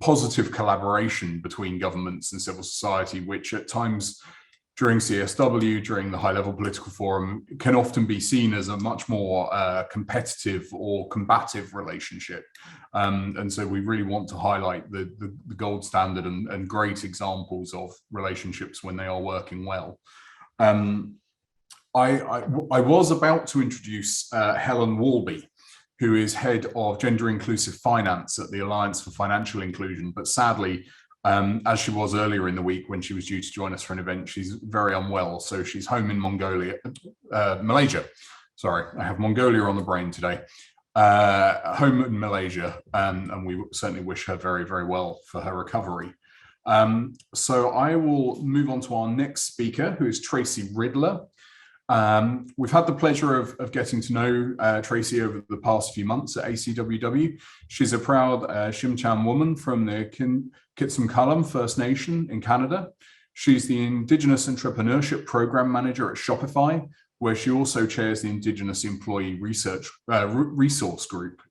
positive collaboration between governments and civil society, which at times during CSW, during the high-level political forum, can often be seen as a much more competitive or combative relationship. And so we really want to highlight the gold standard and great examples of relationships when they are working well. I was about to introduce Helen Walby, who is head of gender inclusive finance at the Alliance for Financial Inclusion, but sadly, as she was earlier in the week when she was due to join us for an event, she's very unwell, so she's home in Malaysia. Sorry, I have Mongolia on the brain today. Home in Malaysia, and we certainly wish her very, very well for her recovery. So I will move on to our next speaker, who is Tracy Ridler. We've had the pleasure of getting to know Tracy over the past few months at ACWW. She's a proud Shimchan woman from the Kitsimkalam First Nation in Canada. She's the Indigenous Entrepreneurship Program Manager at Shopify, where she also chairs the Indigenous Employee Resource Group.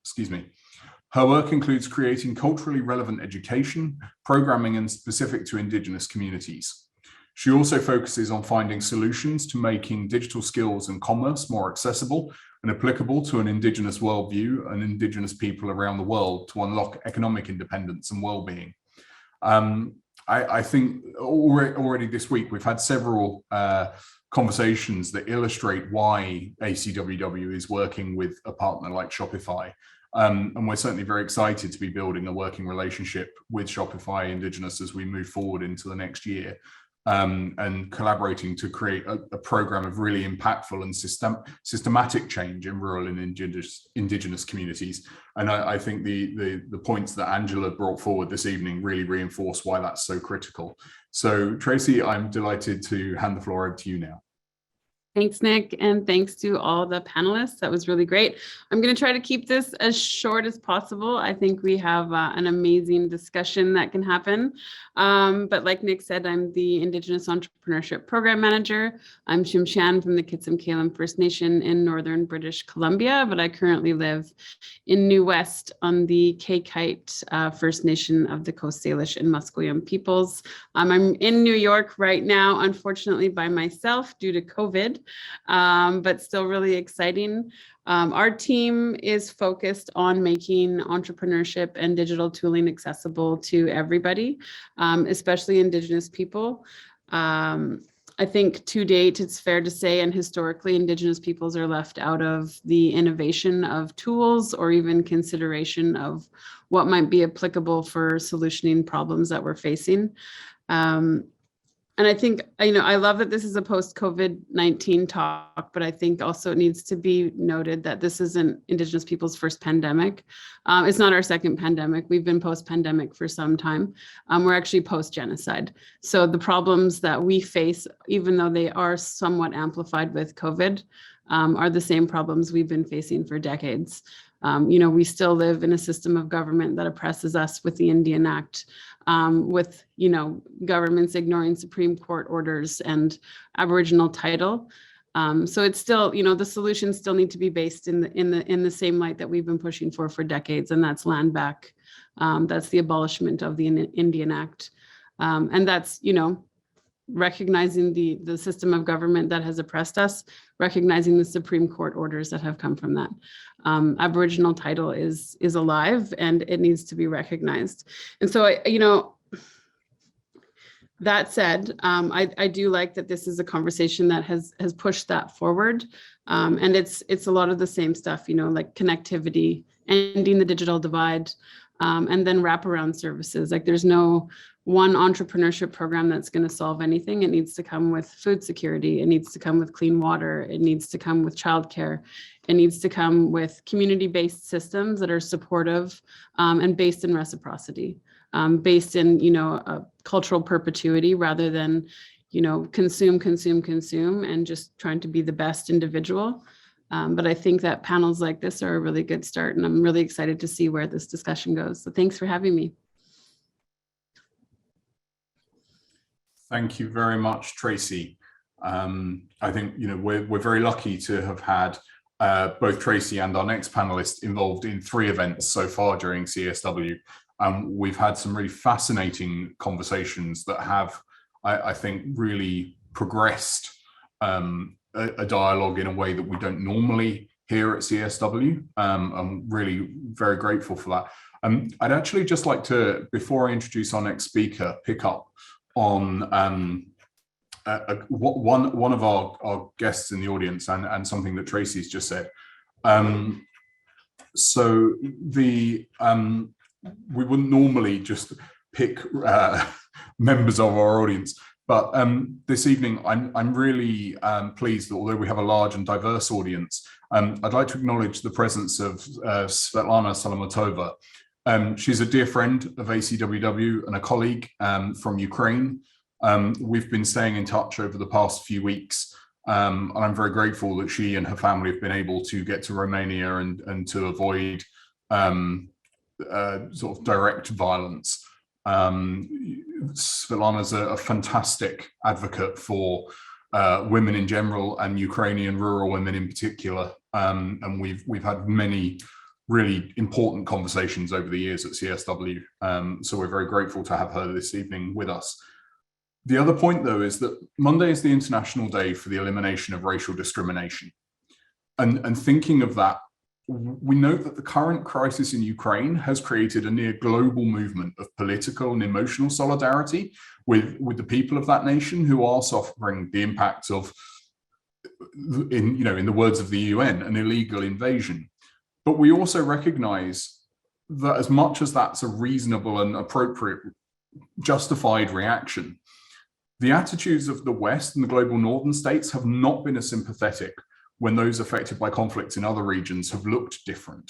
Her work includes creating culturally relevant education, programming, and specific to Indigenous communities. She also focuses on finding solutions to making digital skills and commerce more accessible and applicable to an Indigenous worldview and Indigenous people around the world to unlock economic independence and well-being. I think already this week we've had several conversations that illustrate why ACWW is working with a partner like Shopify. And we're certainly very excited to be building a working relationship with Shopify Indigenous as we move forward into the next year. And collaborating to create a program of really impactful and systematic change in rural and indigenous communities. And I think the points that Angela brought forward this evening really reinforce why that's so critical. So Tracy, I'm delighted to hand the floor over to you now.
Thanks, Nick, and thanks to all the panelists. That was really great. I'm going to try to keep this as short as possible. I think we have an amazing discussion that can happen. But like Nick said, I'm the Indigenous Entrepreneurship Program Manager. I'm Shimshan from the Kitsim-Kalim First Nation in Northern British Columbia, but I currently live in New West on the Kaikite First Nation of the Coast Salish and Musqueam peoples. I'm in New York right now, unfortunately by myself due to COVID. But still really exciting. Our team is focused on making entrepreneurship and digital tooling accessible to everybody, especially Indigenous people. I think to date, it's fair to say, and historically, Indigenous peoples are left out of the innovation of tools or even consideration of what might be applicable for solutioning problems that we're facing. And I think, I love that this is a post-COVID-19 talk, but I think also it needs to be noted that this isn't Indigenous people's first pandemic. It's not our second pandemic. We've been post-pandemic for some time. We're actually post-genocide. So the problems that we face, even though they are somewhat amplified with COVID, are the same problems we've been facing for decades. We still live in a system of government that oppresses us with the Indian Act, with, governments ignoring Supreme Court orders and Aboriginal title. So it's still, the solutions still need to be based in the same light that we've been pushing for decades, and that's land back. That's the abolishment of the Indian Act. And that's, recognizing the system of government that has oppressed us, recognizing the Supreme Court orders that have come from that. Aboriginal title is alive and it needs to be recognized. And so, that said, I do like that this is a conversation that has pushed that forward. And it's a lot of the same stuff, like connectivity, ending the digital divide, and then wraparound services. Like there's no one entrepreneurship program that's going to solve anything. It needs to come with food security. It needs to come with clean water. It needs to come with childcare. It needs to come with community-based systems that are supportive and based in reciprocity, based in, a cultural perpetuity rather than, consume, and just trying to be the best individual. But I think that panels like this are a really good start, and I'm really excited to see where this discussion goes. So thanks for having me.
Thank you very much, Tracy. I think, we're very lucky to have had both Tracy and our next panelist involved in 3 events so far during CSW. We've had some really fascinating conversations that have, I think, really progressed a dialogue in a way that we don't normally hear at CSW. I'm really very grateful for that. I'd actually just like to, before I introduce our next speaker, pick up on one of our guests in the audience and something that Tracy's just said. So we wouldn't normally just pick members of our audience, but this evening I'm really pleased that although we have a large and diverse audience, I'd like to acknowledge the presence of Svetlana Salamatova. She's a dear friend of ACWW and a colleague from Ukraine. We've been staying in touch over the past few weeks, and I'm very grateful that she and her family have been able to get to Romania and to avoid sort of direct violence. Svetlana's a fantastic advocate for women in general and Ukrainian rural women in particular, and we've had many really important conversations over the years at CSW. So we're very grateful to have her this evening with us. The other point, though, is that Monday is the International Day for the Elimination of Racial Discrimination. And thinking of that, we note that the current crisis in Ukraine has created a near global movement of political and emotional solidarity with the people of that nation who are suffering the impacts of, in the words of the UN, an illegal invasion. But we also recognize that as much as that's a reasonable and appropriate, justified reaction, the attitudes of the West and the global northern states have not been as sympathetic when those affected by conflicts in other regions have looked different.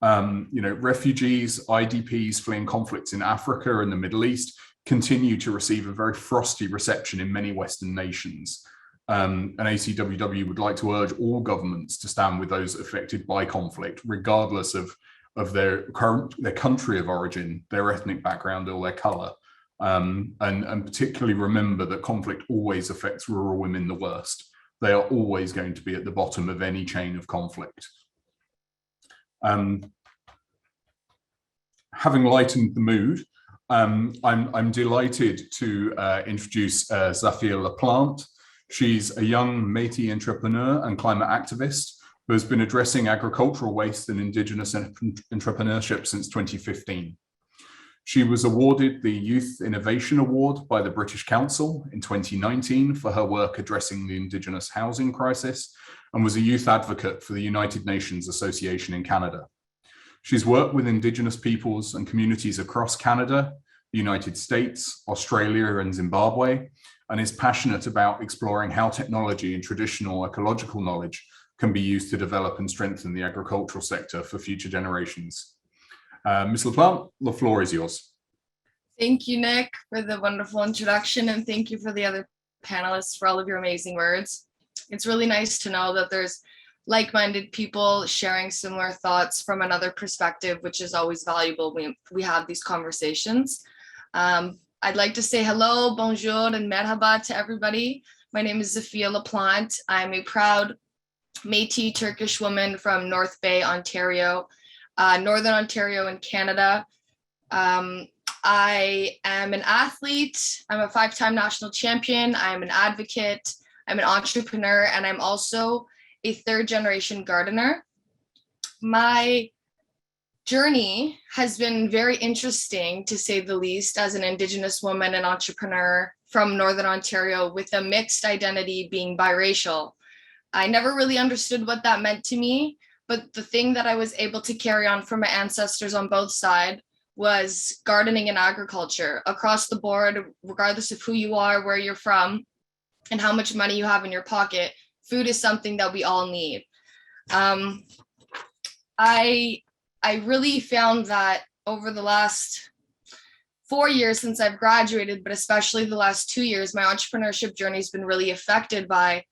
Refugees, IDPs fleeing conflicts in Africa and the Middle East continue to receive a very frosty reception in many Western nations. and ACWW would like to urge all governments to stand with those affected by conflict, regardless of their country of origin, their ethnic background, or their colour. And particularly remember that conflict always affects rural women the worst. They are always going to be at the bottom of any chain of conflict. Having lightened the mood, I'm delighted to introduce Zaffia Laplante. She's a young Métis entrepreneur and climate activist who has been addressing agricultural waste and Indigenous entrepreneurship since 2015. She was awarded the Youth Innovation Award by the British Council in 2019 for her work addressing the Indigenous housing crisis, and was a youth advocate for the United Nations Association in Canada. She's worked with Indigenous peoples and communities across Canada, the United States, Australia, and Zimbabwe, and is passionate about exploring how technology and traditional ecological knowledge can be used to develop and strengthen the agricultural sector for future generations. Ms. Laplante, the floor is yours.
Thank you, Nick, for the wonderful introduction, and thank you for the other panelists for all of your amazing words. It's really nice to know that there's like-minded people sharing similar thoughts from another perspective, which is always valuable when we have these conversations. I'd like to say hello, bonjour, and merhaba to everybody. My name is Zaffia Laplante. I'm a proud Métis Turkish woman from North Bay, Ontario, Northern Ontario in Canada. I am an athlete. I'm a 5-time national champion. I'm an advocate. I'm an entrepreneur, and I'm also a 3rd-generation gardener. My journey has been very interesting, to say the least, as an Indigenous woman and entrepreneur from Northern Ontario with a mixed identity, being biracial. I never really understood what that meant to me, but the thing that I was able to carry on from my ancestors on both sides was gardening and agriculture across the board, regardless of who you are, where you're from, and how much money you have in your pocket. Food is something that we all need. I really found that over the last 4 years since I've graduated, but especially the last 2 years, my entrepreneurship journey has been really affected by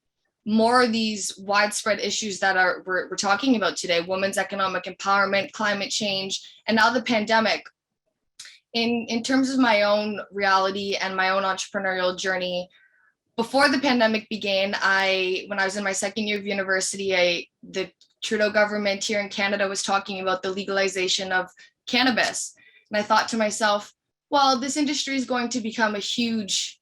more of these widespread issues that we're talking about today: women's economic empowerment, climate change, and now the pandemic. In terms of my own reality and my own entrepreneurial journey, before the pandemic began, when I was in my 2nd year of university, the Trudeau government here in Canada was talking about the legalization of cannabis. And I thought to myself, well, this industry is going to become a huge,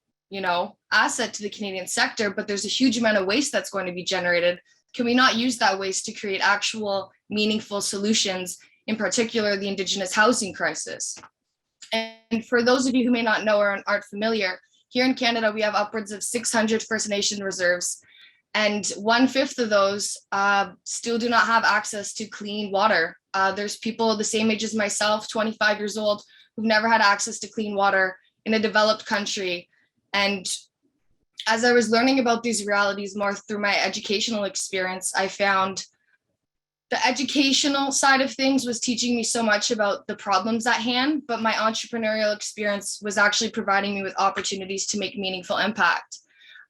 asset to the Canadian sector, but there's a huge amount of waste that's going to be generated. Can we not use that waste to create actual meaningful solutions, in particular the Indigenous housing crisis? And for those of you who may not know or aren't familiar, here in Canada, we have upwards of 600 First Nation reserves, and 1/5 of those still do not have access to clean water. There's people the same age as myself, 25 years old, who've never had access to clean water in a developed country. And as I was learning about these realities more through my educational experience, I found the educational side of things was teaching me so much about the problems at hand, but my entrepreneurial experience was actually providing me with opportunities to make meaningful impact.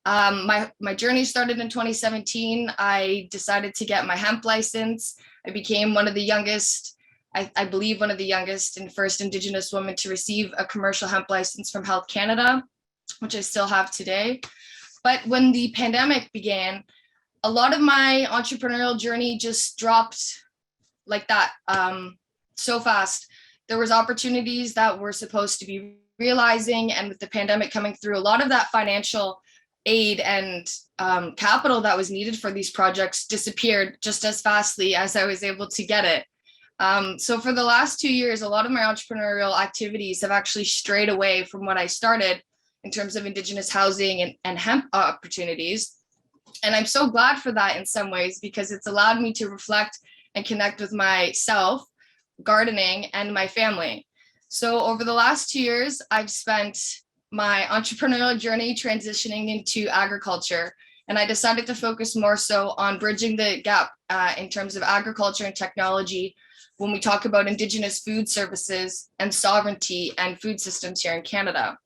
My journey started in 2017. I decided to get my hemp license. I became one of the youngest, I believe one of the youngest and first Indigenous women to receive a commercial hemp license from Health Canada, which I still have today. But when the pandemic began, a lot of my entrepreneurial journey just dropped like that, so fast. There was opportunities that were supposed to be realizing, and with the pandemic coming through, a lot of that financial aid and capital that was needed for these projects disappeared just as fastly as I was able to get it. So for the last 2 years, a lot of my entrepreneurial activities have actually strayed away from what I started in terms of Indigenous housing and hemp opportunities. And I'm so glad for that in some ways, because it's allowed me to reflect and connect with myself, gardening, and my family. So over the last 2 years, I've spent my entrepreneurial journey transitioning into agriculture. And I decided to focus more so on bridging the gap in terms of agriculture and technology when we talk about Indigenous food services and sovereignty and food systems here in Canada.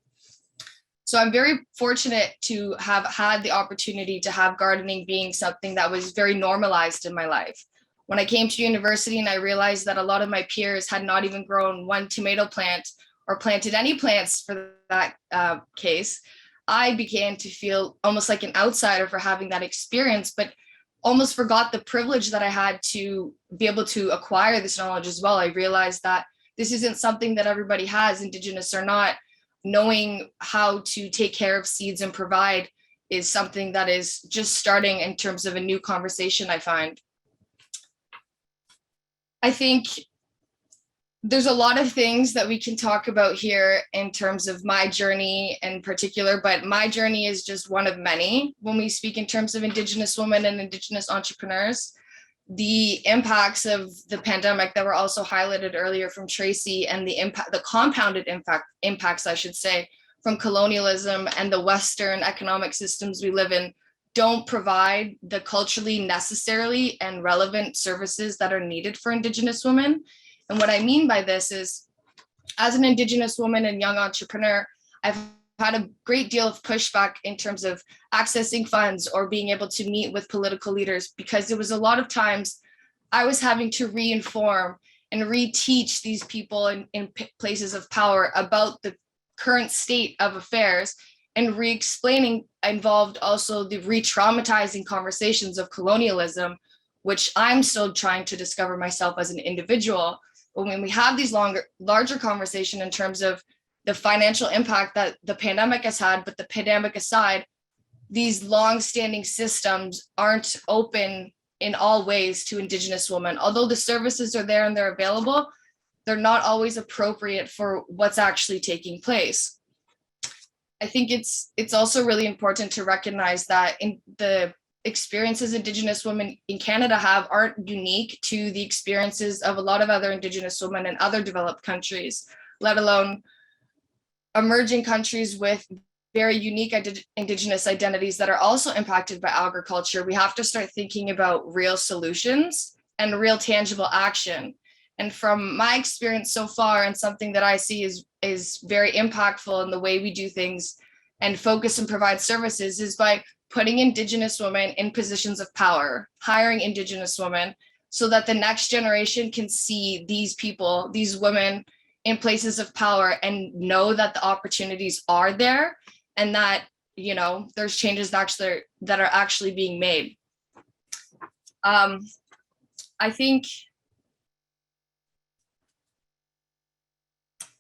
So I'm very fortunate to have had the opportunity to have gardening being something that was very normalized in my life. When I came to university and I realized that a lot of my peers had not even grown one tomato plant or planted any plants for that case, I began to feel almost like an outsider for having that experience, but almost forgot the privilege that I had to be able to acquire this knowledge as well. I realized that this isn't something that everybody has, Indigenous or not. Knowing how to take care of seeds and provide is something that is just starting in terms of a new conversation, I find. I think there's a lot of things that we can talk about here in terms of my journey in particular, but my journey is just one of many when we speak in terms of Indigenous women and Indigenous entrepreneurs. The impacts of the pandemic that were also highlighted earlier from Tracy, and the compounded impacts, I should say, from colonialism and the Western economic systems we live in, don't provide the culturally necessary and relevant services that are needed for Indigenous women. And what I mean by this is, as an Indigenous woman and young entrepreneur, I've had a great deal of pushback in terms of accessing funds or being able to meet with political leaders, because it was a lot of times I was having to reinform and reteach these people in places of power about the current state of affairs, and re-explaining involved also the re-traumatizing conversations of colonialism, which I'm still trying to discover myself as an individual. But when we have these larger conversation in terms of the financial impact that the pandemic has had, but the pandemic aside, these long-standing systems aren't open in all ways to Indigenous women. Although the services are there and they're available, they're not always appropriate for what's actually taking place. I think it's also really important to recognize that in the experiences Indigenous women in Canada have aren't unique to the experiences of a lot of other Indigenous women in other developed countries, let alone emerging countries with very unique Indigenous identities that are also impacted by agriculture. We have to start thinking about real solutions and real tangible action. And from my experience so far, and something that I see is very impactful in the way we do things and focus and provide services, is by putting Indigenous women in positions of power, hiring Indigenous women, so that the next generation can see these people, these women, in places of power and know that the opportunities are there, and that, you know, there's changes that are actually being made. I think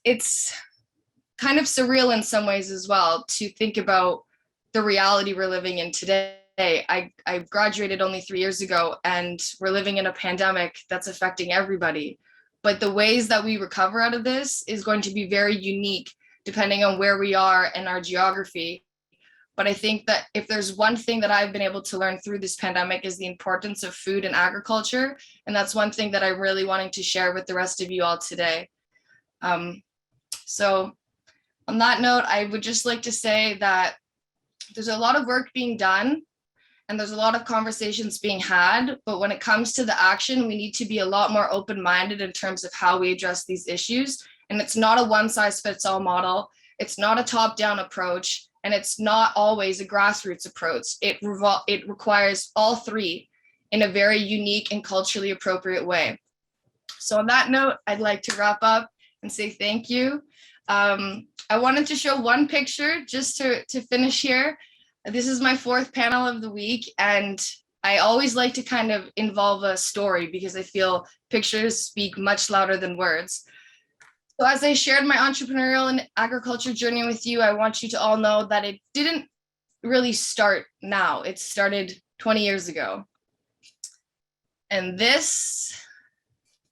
it's kind of surreal in some ways as well to think about the reality we're living in today. I graduated only 3 years ago, and we're living in a pandemic that's affecting everybody. But the ways that we recover out of this is going to be very unique depending on where we are in our geography. But I think that if there's one thing that I've been able to learn through this pandemic is the importance of food and agriculture. And that's one thing that I'm really wanting to share with the rest of you all today. So on that note, I would just like to say that there's a lot of work being done and there's a lot of conversations being had, but when it comes to the action, we need to be a lot more open-minded in terms of how we address these issues. And it's not a one-size-fits-all model. It's not a top-down approach, and it's not always a grassroots approach. It requires all three in a very unique and culturally appropriate way. So on that note, I'd like to wrap up and say thank you. I wanted to show one picture just to finish here. This is my fourth panel of the week, and I always like to kind of involve a story because I feel pictures speak much louder than words. So as I shared my entrepreneurial and agriculture journey with you, I want you to all know that it didn't really start now. It started 20 years ago. And this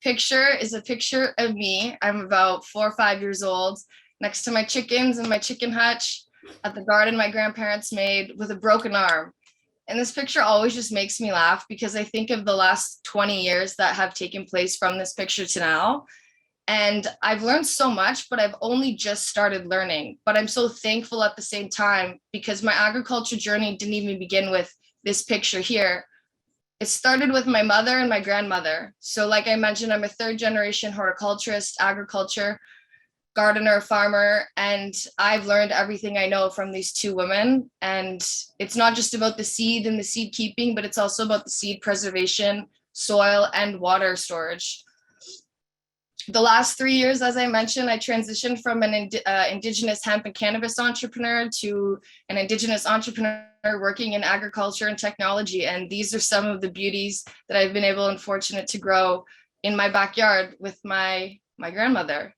picture is a picture of me. I'm about 4 or 5 years old, next to my chickens in my chicken hutch at the garden my grandparents made with a broken arm. And this picture always just makes me laugh because I think of the last 20 years that have taken place from this picture to now. And I've learned so much, but I've only just started learning. But I'm so thankful at the same time because my agriculture journey didn't even begin with this picture here. It started with my mother and my grandmother. So like I mentioned, I'm a third generation horticulturist, agriculture. gardener, farmer, and I've learned everything I know from these two women. And it's not just about the seed and the seed keeping, but it's also about the seed preservation, soil, and water storage. The last 3 years, as I mentioned, I transitioned from an Indigenous hemp and cannabis entrepreneur to an Indigenous entrepreneur working in agriculture and technology. And these are some of the beauties that I've been able and fortunate to grow in my backyard with my grandmother.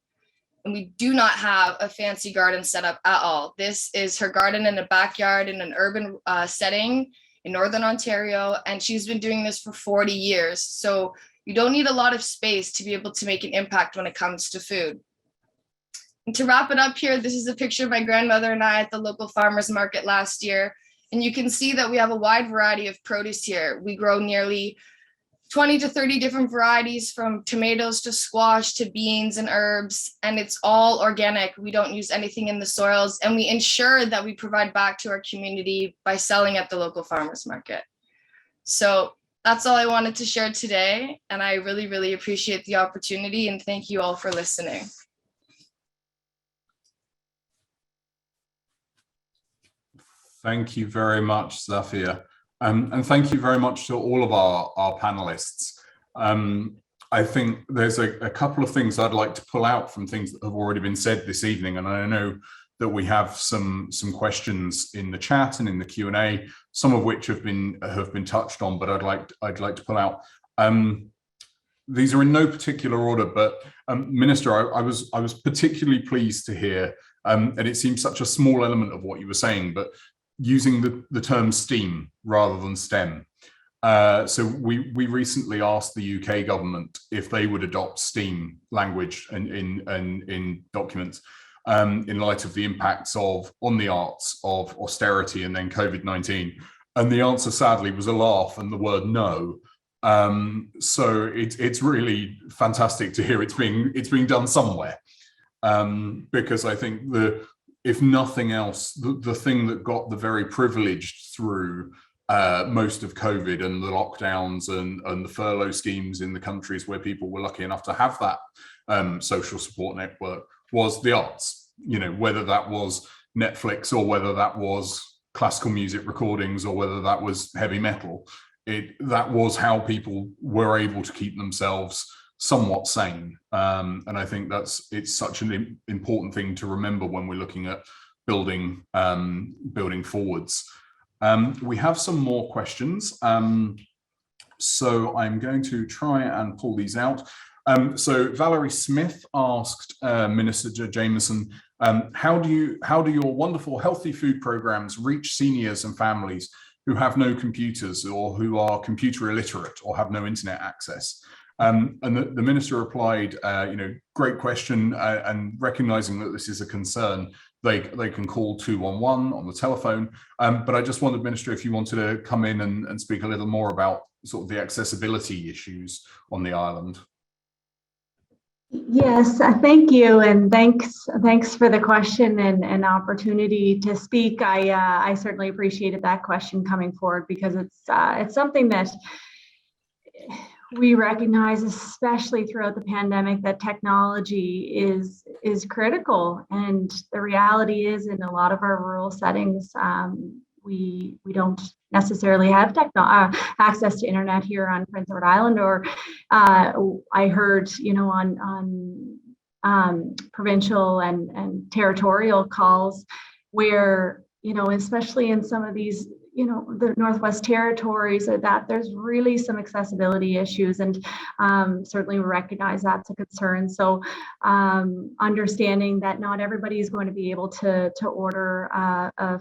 And we do not have a fancy garden set up at all. This is her garden in a backyard in an urban setting in Northern Ontario. And she's been doing this for 40 years. So you don't need a lot of space to be able to make an impact when it comes to food. And to wrap it up here, this is a picture of my grandmother and I at the local farmers market last year. And you can see that we have a wide variety of produce here. We grow nearly 20 to 30 different varieties, from tomatoes to squash to beans and herbs, and it's all organic. We don't use anything in the soils, and we ensure that we provide back to our community by selling at the local farmers market. So that's all I wanted to share today, and I really, really appreciate the opportunity, and thank you all for listening.
Thank you very much, Zaffia. And thank you very much to all of our panelists. I think there's a couple of things I'd like to pull out from things that have already been said this evening. And I know that we have some questions in the chat and in the Q&A, some of which have been touched on, but I'd like to pull out. These are in no particular order, but Minister, I was particularly pleased to hear, and it seems such a small element of what you were saying, but using the term STEAM rather than STEM. So we recently asked the UK government if they would adopt STEAM language in documents in light of the impacts on the arts of austerity and then COVID-19. And the answer sadly was a laugh and the word no. So it's really fantastic to hear it's being done somewhere. Because I think if nothing else, the thing that got the very privileged through most of COVID and the lockdowns and the furlough schemes in the countries where people were lucky enough to have that social support network was the arts. You know, whether that was Netflix or whether that was classical music recordings or whether that was heavy metal, that was how people were able to keep themselves somewhat sane, and I think it's such an important thing to remember when we're looking at building forwards. We have some more questions, so I'm going to try and pull these out. So Valerie Smith asked Minister Jameson, how do your wonderful healthy food programs reach seniors and families who have no computers or who are computer illiterate or have no internet access? And the minister replied, great question, and recognizing that this is a concern, they can call 211 on the telephone. But I just wondered, Minister, if you wanted to come in and speak a little more about sort of the accessibility issues on the island.
Yes, thank you, and thanks for the question and opportunity to speak. I certainly appreciated that question coming forward, because it's something that we recognize, especially throughout the pandemic, that technology is critical. And the reality is, in a lot of our rural settings, we don't necessarily have access to internet here on Prince Edward Island, or I heard, on provincial and territorial calls where, especially in some of these, the Northwest Territories, that there's really some accessibility issues, and certainly we recognize that's a concern. So understanding that not everybody is going to be able to order a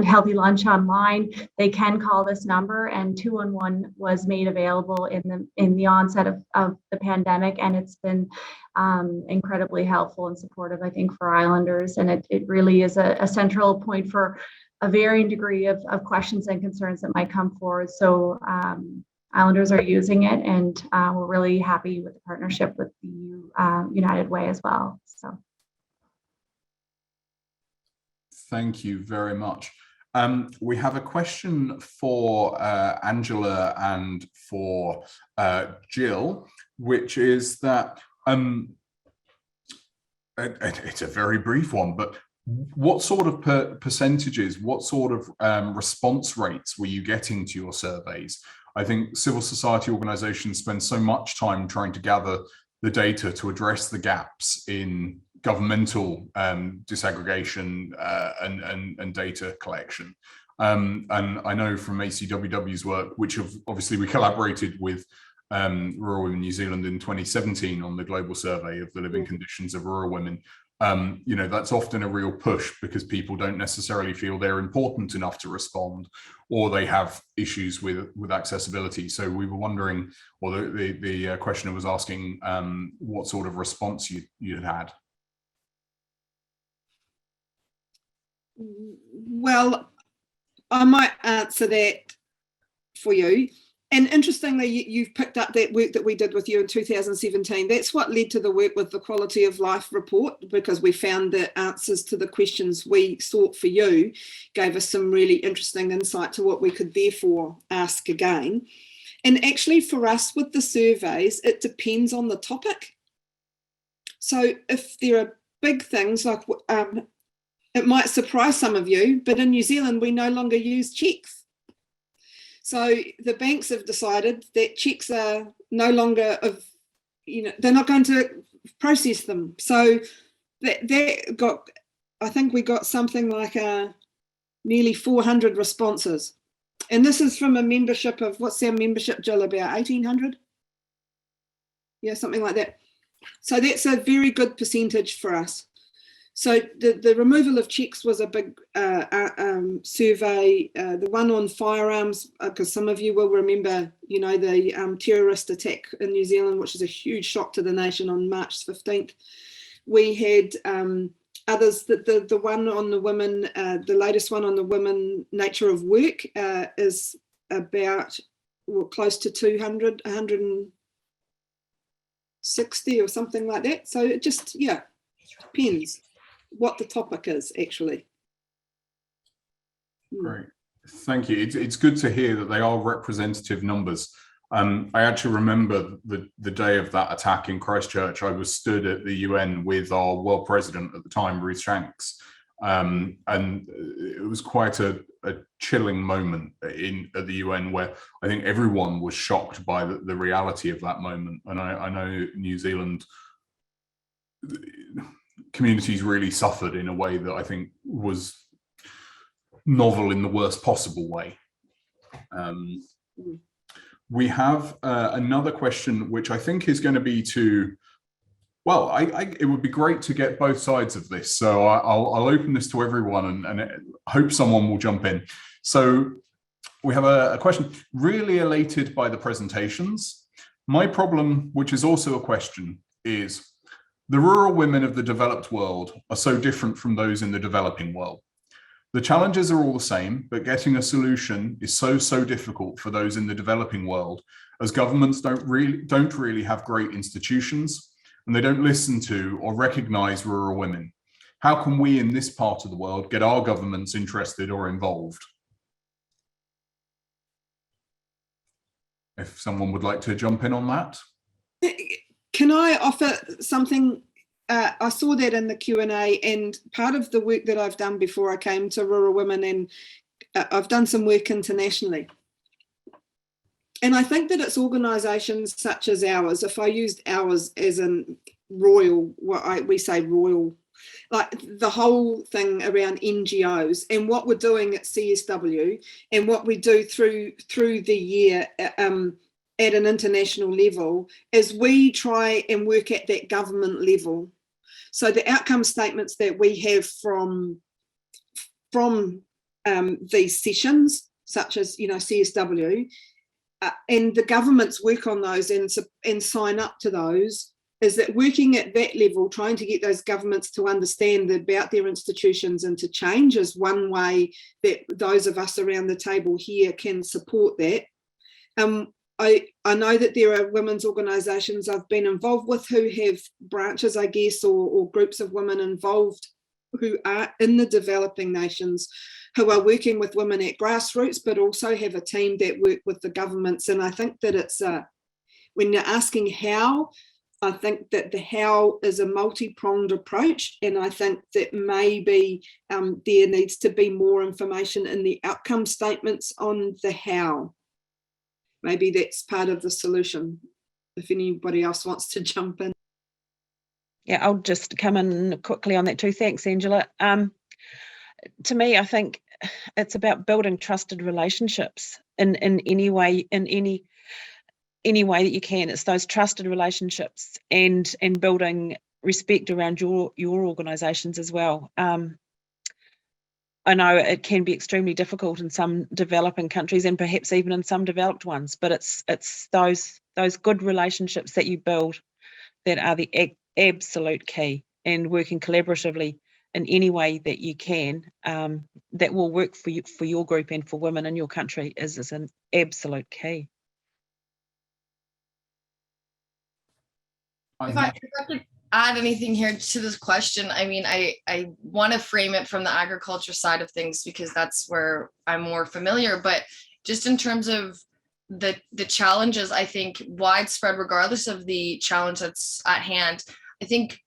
healthy lunch online, they can call this number, and 211 was made available in the onset of the pandemic, and it's been incredibly helpful and supportive, I think, for Islanders, and it really is a central point for a varying degree of questions and concerns that might come forward. So Islanders are using it, and we're really happy with the partnership with the United Way as well. So.
Thank you very much. We have a question for Angela and for Gill, which is that It's a very brief one, but what sort of percentages, what sort of response rates were you getting to your surveys? I think civil society organizations spend so much time trying to gather the data to address the gaps in governmental disaggregation and data collection. And I know from ACWW's work, which obviously we collaborated with rural women New Zealand in 2017 on the global survey of the living conditions of rural women. That's often a real push because people don't necessarily feel they're important enough to respond, or they have issues with accessibility. So we were wondering, or the questioner was asking, what sort of response you had.
Well, I might answer that for you. And interestingly, you've picked up that work that we did with you in 2017. That's what led to the work with the Quality of Life report, because we found the answers to the questions we sought for you gave us some really interesting insight to what we could therefore ask again. And actually for us with the surveys, it depends on the topic. So if there are big things like, it might surprise some of you, but in New Zealand, we no longer use cheques. So the banks have decided that cheques are no longer they're not going to process them. So that got, I think we got something like nearly 400 responses. And this is from a membership of, what's our membership, Gill, about 1,800? Yeah, something like that. So that's a very good percentage for us. So the removal of cheques was a big survey. The one on firearms, because some of you will remember, the terrorist attack in New Zealand, which is a huge shock to the nation on March 15th. We had others. The one on the women, the latest one on the women nature of work is about close to 200, 160 or something like that. So it just, depends what the topic is, actually.
Great, thank you. It's good to hear that they are representative numbers. I actually remember the day of that attack in Christchurch. I was stood at the UN with our world president at the time, Ruth Shanks, and it was quite a chilling moment at the UN, where I think everyone was shocked by the reality of that moment. And I know New Zealand communities really suffered in a way that I think was novel in the worst possible way. We have another question, which I think is going to be it would be great to get both sides of this. So I'll open this to everyone and hope someone will jump in. So we have a question, really elated by the presentations. My problem, which is also a question, is the rural women of the developed world are so different from those in the developing world. The challenges are all the same, but getting a solution is so difficult for those in the developing world, as governments don't really have great institutions, and they don't listen to or recognize rural women. How can we in this part of the world get our governments interested or involved? If someone would like to jump in on that.
Can I offer something? I saw that in the Q&A, and part of the work that I've done before I came to rural women, and I've done some work internationally. And I think that it's organisations such as ours, if I used ours as in royal, we say royal, like the whole thing around NGOs and what we're doing at CSW and what we do through the year at an international level, is we try and work at that government level. So the outcome statements that we have from these sessions, such as CSW, and the governments work on those and sign up to those, is that working at that level, trying to get those governments to understand about their institutions and to change, is one way that those of us around the table here can support that. I know that there are women's organisations I've been involved with who have branches, I guess, or groups of women involved who are in the developing nations, who are working with women at grassroots, but also have a team that work with the governments. And I think that it's, when you're asking how, I think that the how is a multi-pronged approach, and I think that maybe there needs to be more information in the outcome statements on the how. Maybe that's part of the solution, if anybody else wants to jump in.
Yeah, I'll just come in quickly on that too. Thanks, Angela. To me, I think it's about building trusted relationships in any way, in any way that you can. It's those trusted relationships and building respect around your organisations as well. I know it can be extremely difficult in some developing countries and perhaps even in some developed ones, but it's those good relationships that you build that are the absolute key, and working collaboratively in any way that you can that will work for you, for your group and for women in your country is an absolute key.
If I could add anything here to this question, I mean, I want to frame it from the agriculture side of things because that's where I'm more familiar, but just in terms of the challenges, I think widespread, regardless of the challenge that's at hand, I think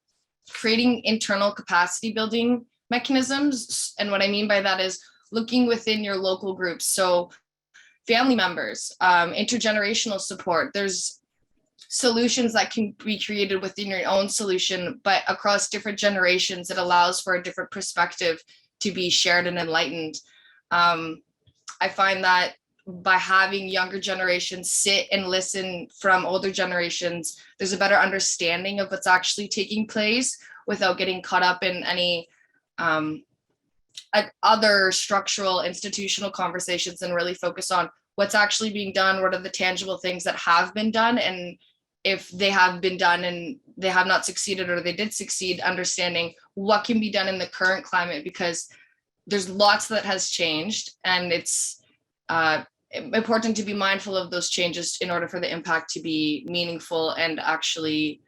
creating internal capacity building mechanisms. And what I mean by that is looking within your local groups. So family members, intergenerational support, there's solutions that can be created within your own solution, but across different generations, it allows for a different perspective to be shared and enlightened. I find that by having younger generations sit and listen from older generations, there's a better understanding of what's actually taking place without getting caught up in any other structural institutional conversations, and really focus on what's actually being done, what are the tangible things that have been done, and if they have been done and they have not succeeded or they did succeed, understanding what can be done in the current climate, because there's lots that has changed, and it's important to be mindful of those changes in order for the impact to be meaningful and actually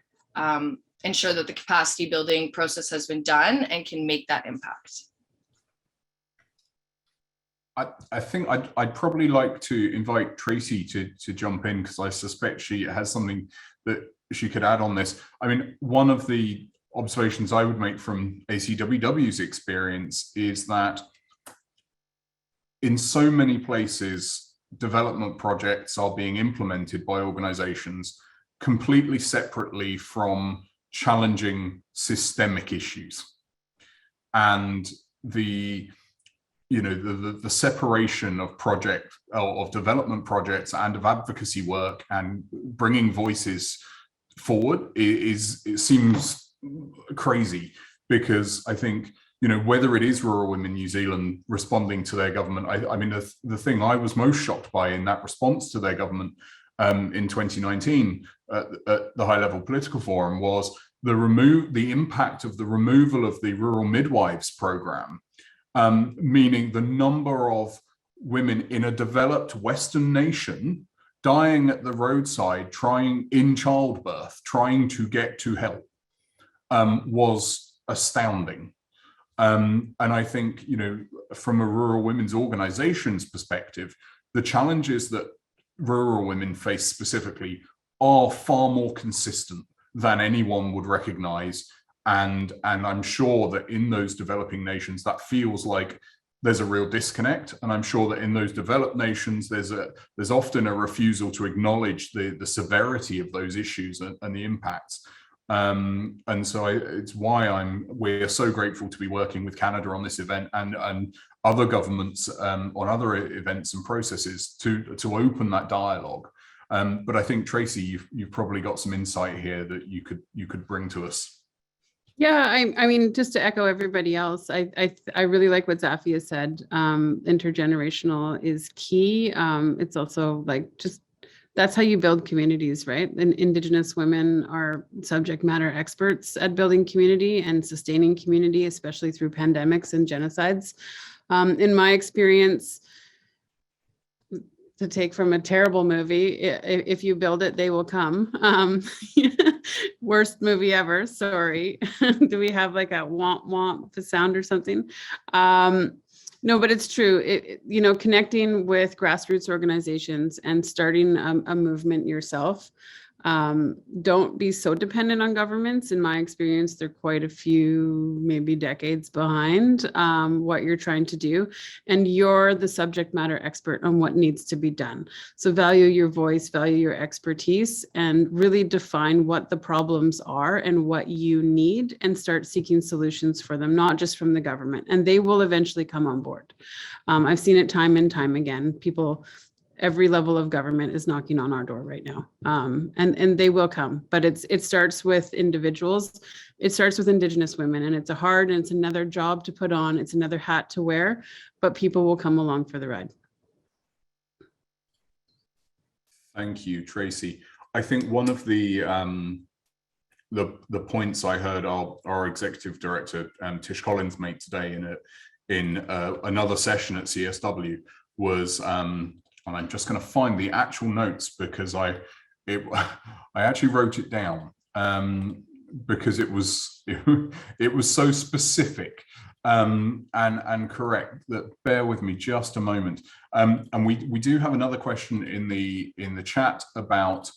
ensure that the capacity building process has been done and can make that impact.
I think I'd probably like to invite Tracy to jump in, because I suspect she has something that she could add on this. I mean, one of the observations I would make from ACWW's experience is that in so many places, development projects are being implemented by organizations completely separately from challenging systemic issues. And the separation of development projects and of advocacy work and bringing voices forward it seems crazy, because I think, whether it is Rural Women New Zealand responding to their government, I mean, the thing I was most shocked by in that response to their government in 2019 at the High Level Political Forum was the impact of the removal of the Rural Midwives Programme. Meaning the number of women in a developed Western nation dying at the roadside, in childbirth, trying to get to help, was astounding. And I think, from a rural women's organization's perspective, the challenges that rural women face specifically are far more consistent than anyone would recognize. And I'm sure that in those developing nations, that feels like there's a real disconnect. And I'm sure that in those developed nations, there's often a refusal to acknowledge the severity of those issues and the impacts. And so it's why we're so grateful to be working with Canada on this event and other governments on other events and processes to open that dialogue. But I think, Tracy, you've probably got some insight here that you could bring to us.
Yeah, I mean, just to echo everybody else, I really like what Zaffia said. Intergenerational is key. It's also that's how you build communities, right? And Indigenous women are subject matter experts at building community and sustaining community, especially through pandemics and genocides. In my experience, to take from a terrible movie, if you build it, they will come. Worst movie ever, sorry. Do we have like a womp womp sound or something? No, but it's true. Connecting with grassroots organizations and starting a movement yourself Don't be so dependent on governments. In my experience, they're quite a few, maybe decades behind what you're trying to do. And you're the subject matter expert on what needs to be done. So value your voice, value your expertise, and really define what the problems are and what you need, and start seeking solutions for them, not just from the government. And they will eventually come on board. I've seen it time and time again. People, every level of government is knocking on our door right now, and they will come. But it starts with individuals. It starts with Indigenous women, and it's it's another job to put on. It's another hat to wear, but people will come along for the ride.
Thank you, Tracy. I think one of the points I heard our executive director Tish Collins make today in another session at CSW was. And I'm just going to find the actual notes because I actually wrote it down because it was so specific and correct that bear with me just a moment. And we do have another question in the chat about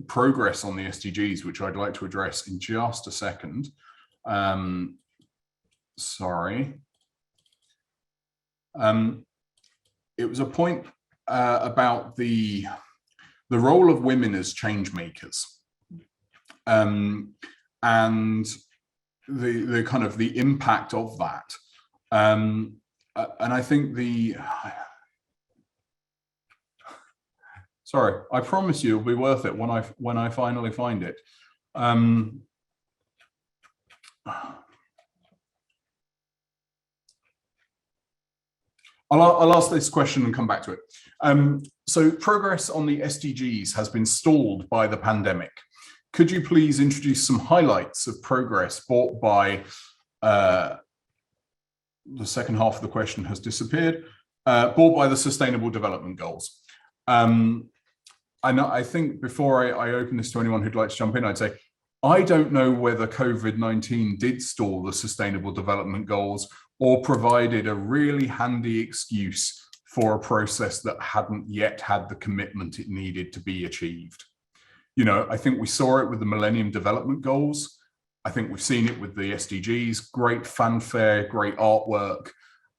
progress on the SDGs, which I'd like to address in just a second. Sorry. It was a point about the role of women as change makers, and the kind of the impact of that. And I think sorry, I promise you it'll be worth it when I finally find it. I'll ask this question and come back to it. So progress on the SDGs has been stalled by the pandemic. Could you please introduce some highlights of progress brought by, the second half of the question has disappeared, brought by the Sustainable Development Goals? I think before I open this to anyone who'd like to jump in, I'd say, I don't know whether COVID-19 did stall the Sustainable Development Goals or provided a really handy excuse for a process that hadn't yet had the commitment it needed to be achieved. You know, I think we saw it with the Millennium Development Goals. I think we've seen it with the SDGs, great fanfare, great artwork,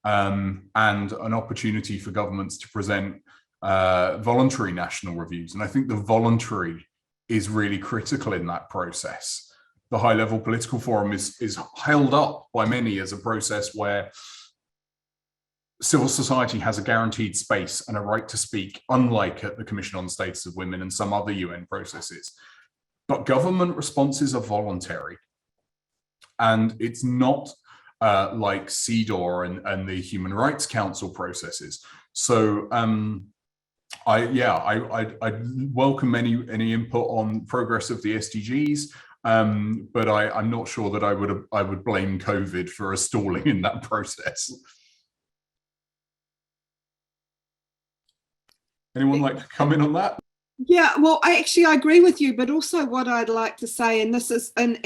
and an opportunity for governments to present voluntary national reviews. And I think the voluntary is really critical in that process. The high-level political forum is held up by many as a process where civil society has a guaranteed space and a right to speak, unlike at the Commission on the Status of Women and some other UN processes. But government responses are voluntary. And it's not like CEDAW and the Human Rights Council processes. So I'd welcome any input on progress of the SDGs. But I'm not sure that I would blame COVID for a stalling in that process. Anyone like to come in on that?
Yeah, well, I agree with you, but also what I'd like to say, and this is, and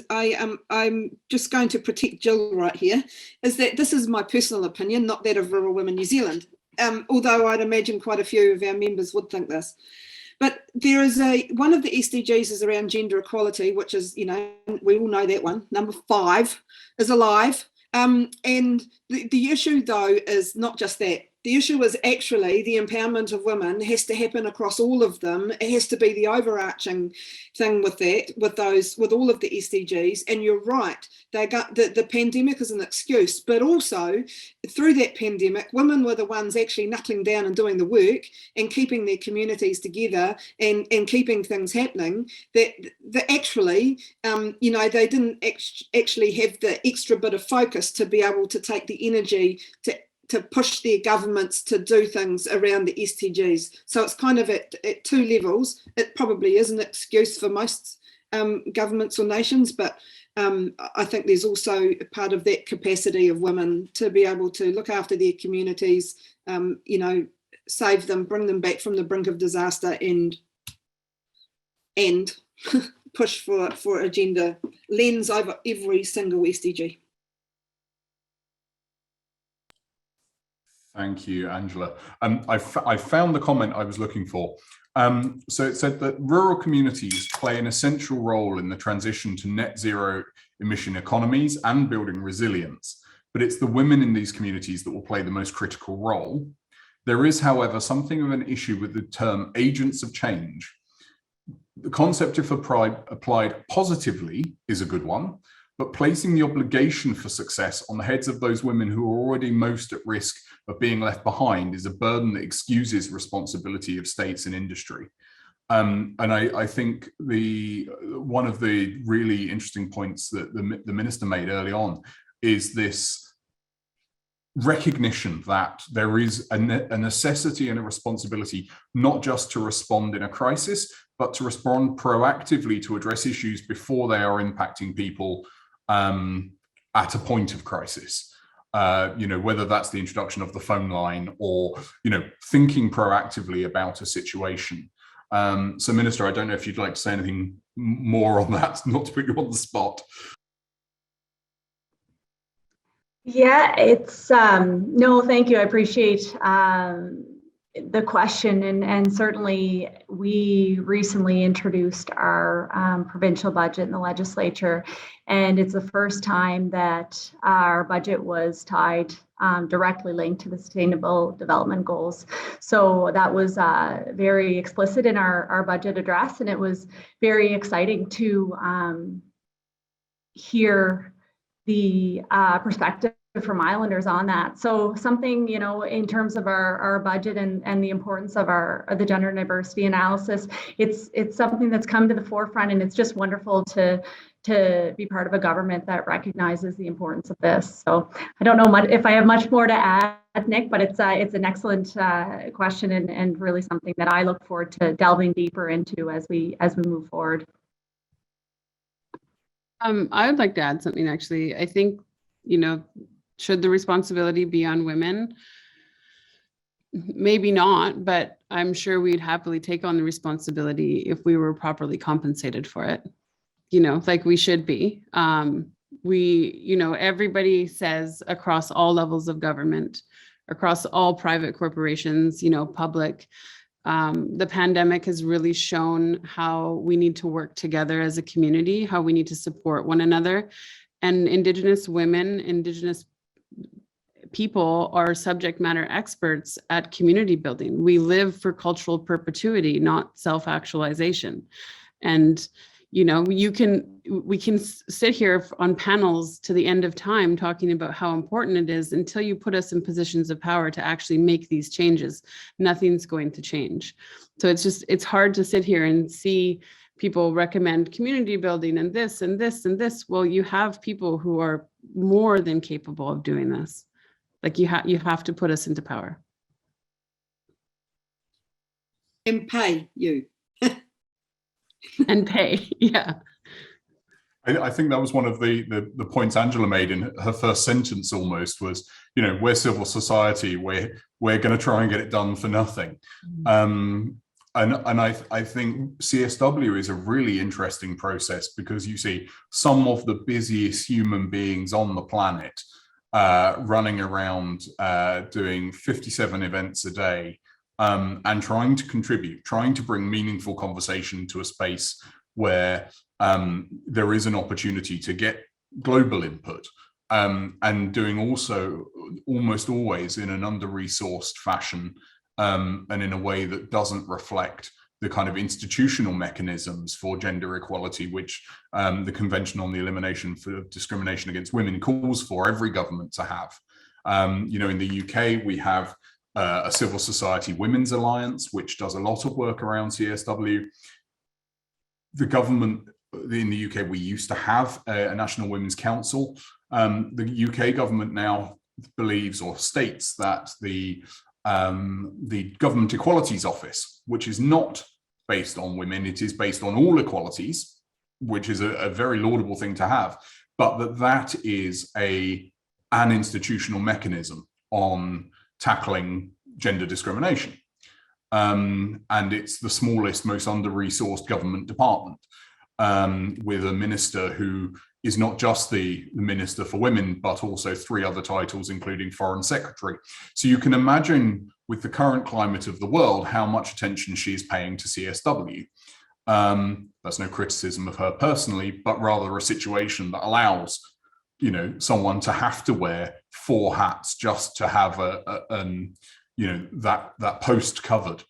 I'm just going to protect Gill right here, is that this is my personal opinion, not that of Rural Women New Zealand. Although I'd imagine quite a few of our members would think this. But there is one of the SDGs is around gender equality, which is, you know, we all know that one. Number 5 is alive. And the issue, though, is not just that. The issue is actually the empowerment of women has to happen across all of them. It has to be the overarching thing with that, with all of the SDGs. And you're right, the pandemic is an excuse, but also through that pandemic, women were the ones actually knuckling down and doing the work and keeping their communities together and keeping things happening. That actually, you know, they didn't actually have the extra bit of focus to be able to take the energy to push their governments to do things around the SDGs. So it's kind of at 2 levels. It probably is an excuse for most governments or nations, but I think there's also a part of that capacity of women to be able to look after their communities, you know, save them, bring them back from the brink of disaster, and push for a gender lens over every single SDG.
Thank you, Angela. I found the comment I was looking for. So it said that rural communities play an essential role in the transition to net zero emission economies and building resilience, but it's the women in these communities that will play the most critical role. There is, however, something of an issue with the term agents of change. The concept, if applied positively, is a good one, but placing the obligation for success on the heads of those women who are already most at risk of being left behind is a burden that excuses responsibility of states and industry. And I think one of the really interesting points that the minister made early on is this recognition that there is a necessity and a responsibility not just to respond in a crisis, but to respond proactively to address issues before they are impacting people at a point of crisis. Whether that's the introduction of the phone line or, thinking proactively about a situation. So Minister, I don't know if you'd like to say anything more on that, not to put you on the spot.
Yeah, it's no, thank you. I appreciate the question, and certainly we recently introduced our provincial budget in the legislature, and it's the first time that our budget was tied directly linked to the Sustainable Development Goals. So that was very explicit in our budget address, and it was very exciting to hear the perspective from Islanders on that. So something, in terms of our budget and the importance of the gender diversity analysis, it's something that's come to the forefront, and it's just wonderful to be part of a government that recognizes the importance of this. So I don't know if I have much more to add, Nick, but it's an excellent question, and really something that I look forward to delving deeper into as we move forward.
I would like to add something, actually. I think, should the responsibility be on women? Maybe not, but I'm sure we'd happily take on the responsibility if we were properly compensated for it, like we should be. Everybody says across all levels of government, across all private corporations, public, the pandemic has really shown how we need to work together as a community, how we need to support one another. And Indigenous women, Indigenous people are subject matter experts at community building. We live for cultural perpetuity, not self-actualization. And we can sit here on panels to the end of time talking about how important it is. Until you put us in positions of power to actually make these changes, nothing's going to change. So it's hard to sit here and see people recommend community building and this and this and this. Well, you have people who are more than capable of doing this. Like you have to put us into power.
And pay you.
And pay, yeah.
I think that was one of the points Angela made in her first sentence almost was, we're civil society, we're going to try and get it done for nothing. And I think CSW is a really interesting process because you see some of the busiest human beings on the planet running around doing 57 events a day and trying to contribute, trying to bring meaningful conversation to a space where there is an opportunity to get global input and doing also almost always in an under-resourced fashion and in a way that doesn't reflect the kind of institutional mechanisms for gender equality, which the Convention on the Elimination of Discrimination Against Women calls for every government to have. In the UK, we have a Civil Society Women's Alliance, which does a lot of work around CSW. The government in the UK, we used to have a National Women's Council. The UK government now believes or states that the Government Equalities Office, which is not based on women, it is based on all equalities, which is a very laudable thing to have, but that is an institutional mechanism on tackling gender discrimination. And it's the smallest, most under-resourced government department with a minister who is not just the Minister for Women, but also 3 other titles, including Foreign Secretary. So you can imagine, with the current climate of the world, how much attention she's paying to CSW. That's no criticism of her personally, but rather a situation that allows, someone to have to wear 4 hats just to have that post covered.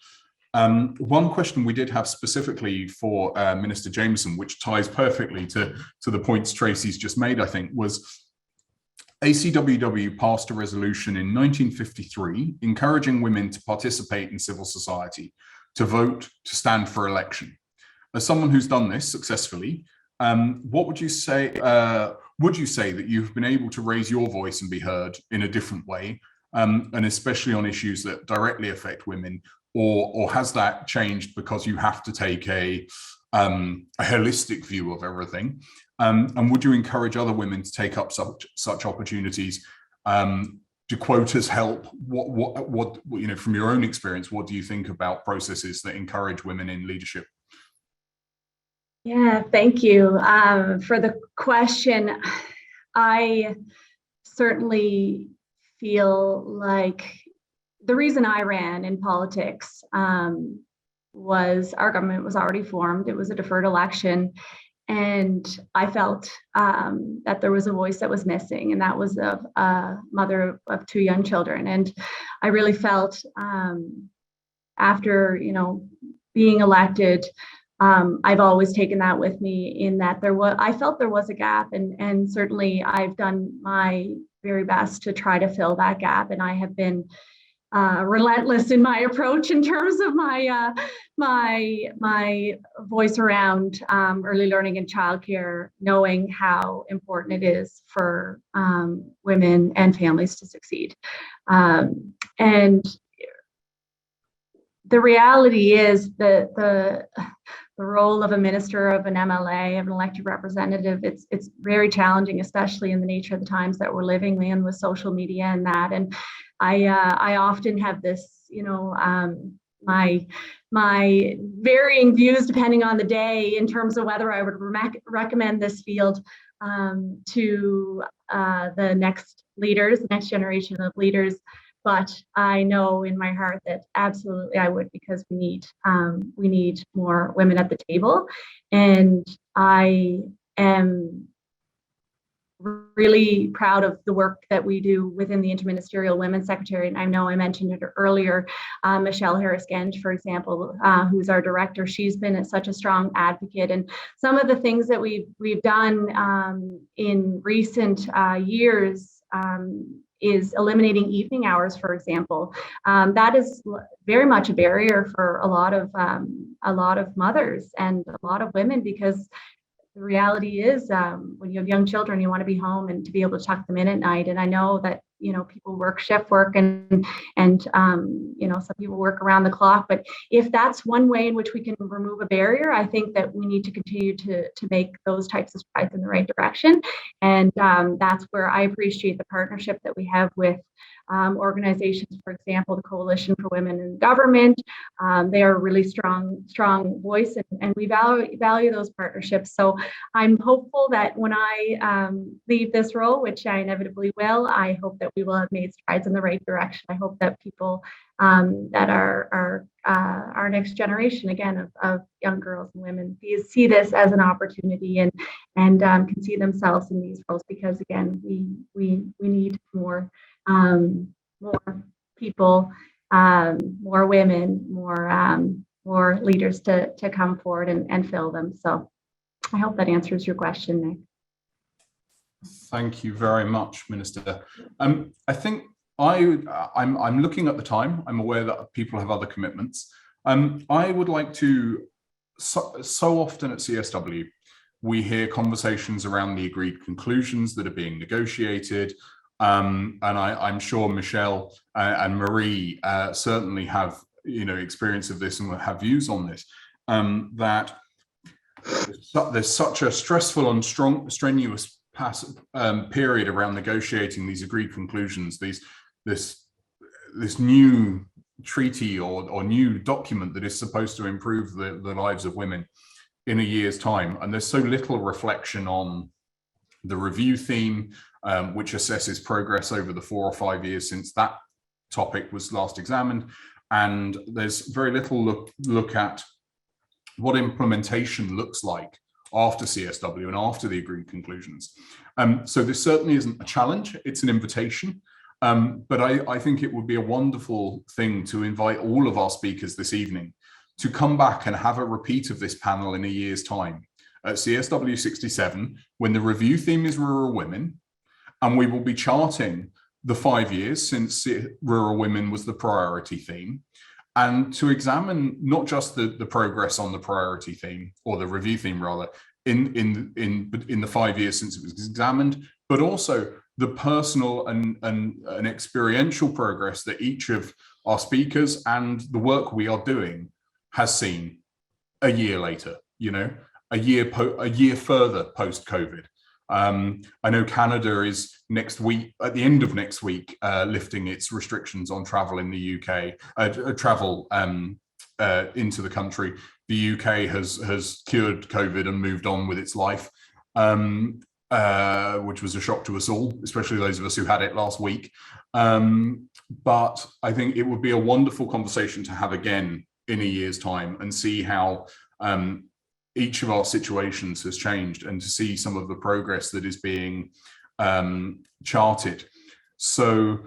One question we did have specifically for Minister Jameson, which ties perfectly to the points Tracy's just made, I think, was ACWW passed a resolution in 1953 encouraging women to participate in civil society, to vote, to stand for election. As someone who's done this successfully, what would you say? Would you say that you've been able to raise your voice and be heard in a different way, and especially on issues that directly affect women? Or has that changed because you have to take a holistic view of everything? And would you encourage other women to take up such opportunities? Do quotas help? What from your own experience, what do you think about processes that encourage women in leadership?
Yeah, thank you for the question. I certainly feel like the reason I ran in politics was our government was already formed. It was a deferred election. And I felt that there was a voice that was missing, and that was of a mother of 2 young children. And I really felt after, being elected, I've always taken that with me, in that I felt there was a gap, and certainly I've done my very best to try to fill that gap. And I have been relentless in my approach in terms of my voice around early learning and childcare, knowing how important it is for women and families to succeed. And the reality is that the role of a minister, of an MLA, of an elected representative, it's very challenging, especially in the nature of the times that we're living in with social media and that. And I often have this, my varying views depending on the day in terms of whether I would recommend this field to the next leaders, the next generation of leaders. But I know in my heart that absolutely I would, because we need more women at the table. And I am really proud of the work that we do within the Interministerial Women's Secretariat. And I know I mentioned it earlier, Michelle Harris-Genge, for example, who's our director. She's been such a strong advocate. And some of the things that we've done in recent years is eliminating evening hours, for example. That is very much a barrier for a lot of mothers and a lot of women, because the reality is when you have young children, you want to be home and to be able to tuck them in at night. And I know that, people work shift work and some people work around the clock. But if that's one way in which we can remove a barrier, I think that we need to continue to make those types of strides in the right direction. And that's where I appreciate the partnership that we have with organizations, for example, the Coalition for Women in Government. They are a really strong voice, and we value those partnerships. So I'm hopeful that when I leave this role, which I inevitably will, I hope that we will have made strides in the right direction. I hope that people that are our next generation, again, of young girls and women, see this as an opportunity and can see themselves in these roles, because again, we need more people, more women, more leaders to come forward and fill them. So I hope that answers your question, Nick.
Thank you very much, Minister. I think I'm looking at the time. I'm aware that people have other commitments. I would like to, so often at CSW, we hear conversations around the agreed conclusions that are being negotiated. And I'm sure Michelle and Marie certainly have experience of this and will have views on this. That there's such a stressful and strenuous period around negotiating these agreed conclusions. This new treaty or new document that is supposed to improve the lives of women in a year's time, and there's so little reflection on the review theme, which assesses progress over the 4 or 5 years since that topic was last examined. And there's very little look at what implementation looks like after CSW and after the agreed conclusions. So this certainly isn't a challenge, it's an invitation. But I think it would be a wonderful thing to invite all of our speakers this evening to come back and have a repeat of this panel in a year's time at CSW 67, when the review theme is rural women, and we will be charting the 5 years since rural women was the priority theme, and to examine not just the progress on the priority theme, or the review theme rather, in the 5 years since it was examined, but also the personal and experiential progress that each of our speakers and the work we are doing has seen a year later, a year further post-COVID. I know Canada is next week, at the end of next week, lifting its restrictions on travel in the UK, travel into the country. The UK has cured COVID and moved on with its life, which was a shock to us all, especially those of us who had it last week. But I think it would be a wonderful conversation to have again in a year's time and see how each of our situations has changed, and to see some of the progress that is being charted. So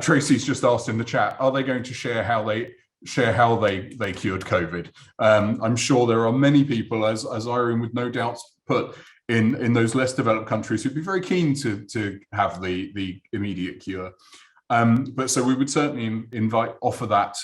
Tracy's just asked in the chat, are they going to share how they cured COVID? I'm sure there are many people, as Irene would no doubt put, in those less developed countries who'd be very keen to have the immediate cure. But so we would certainly offer that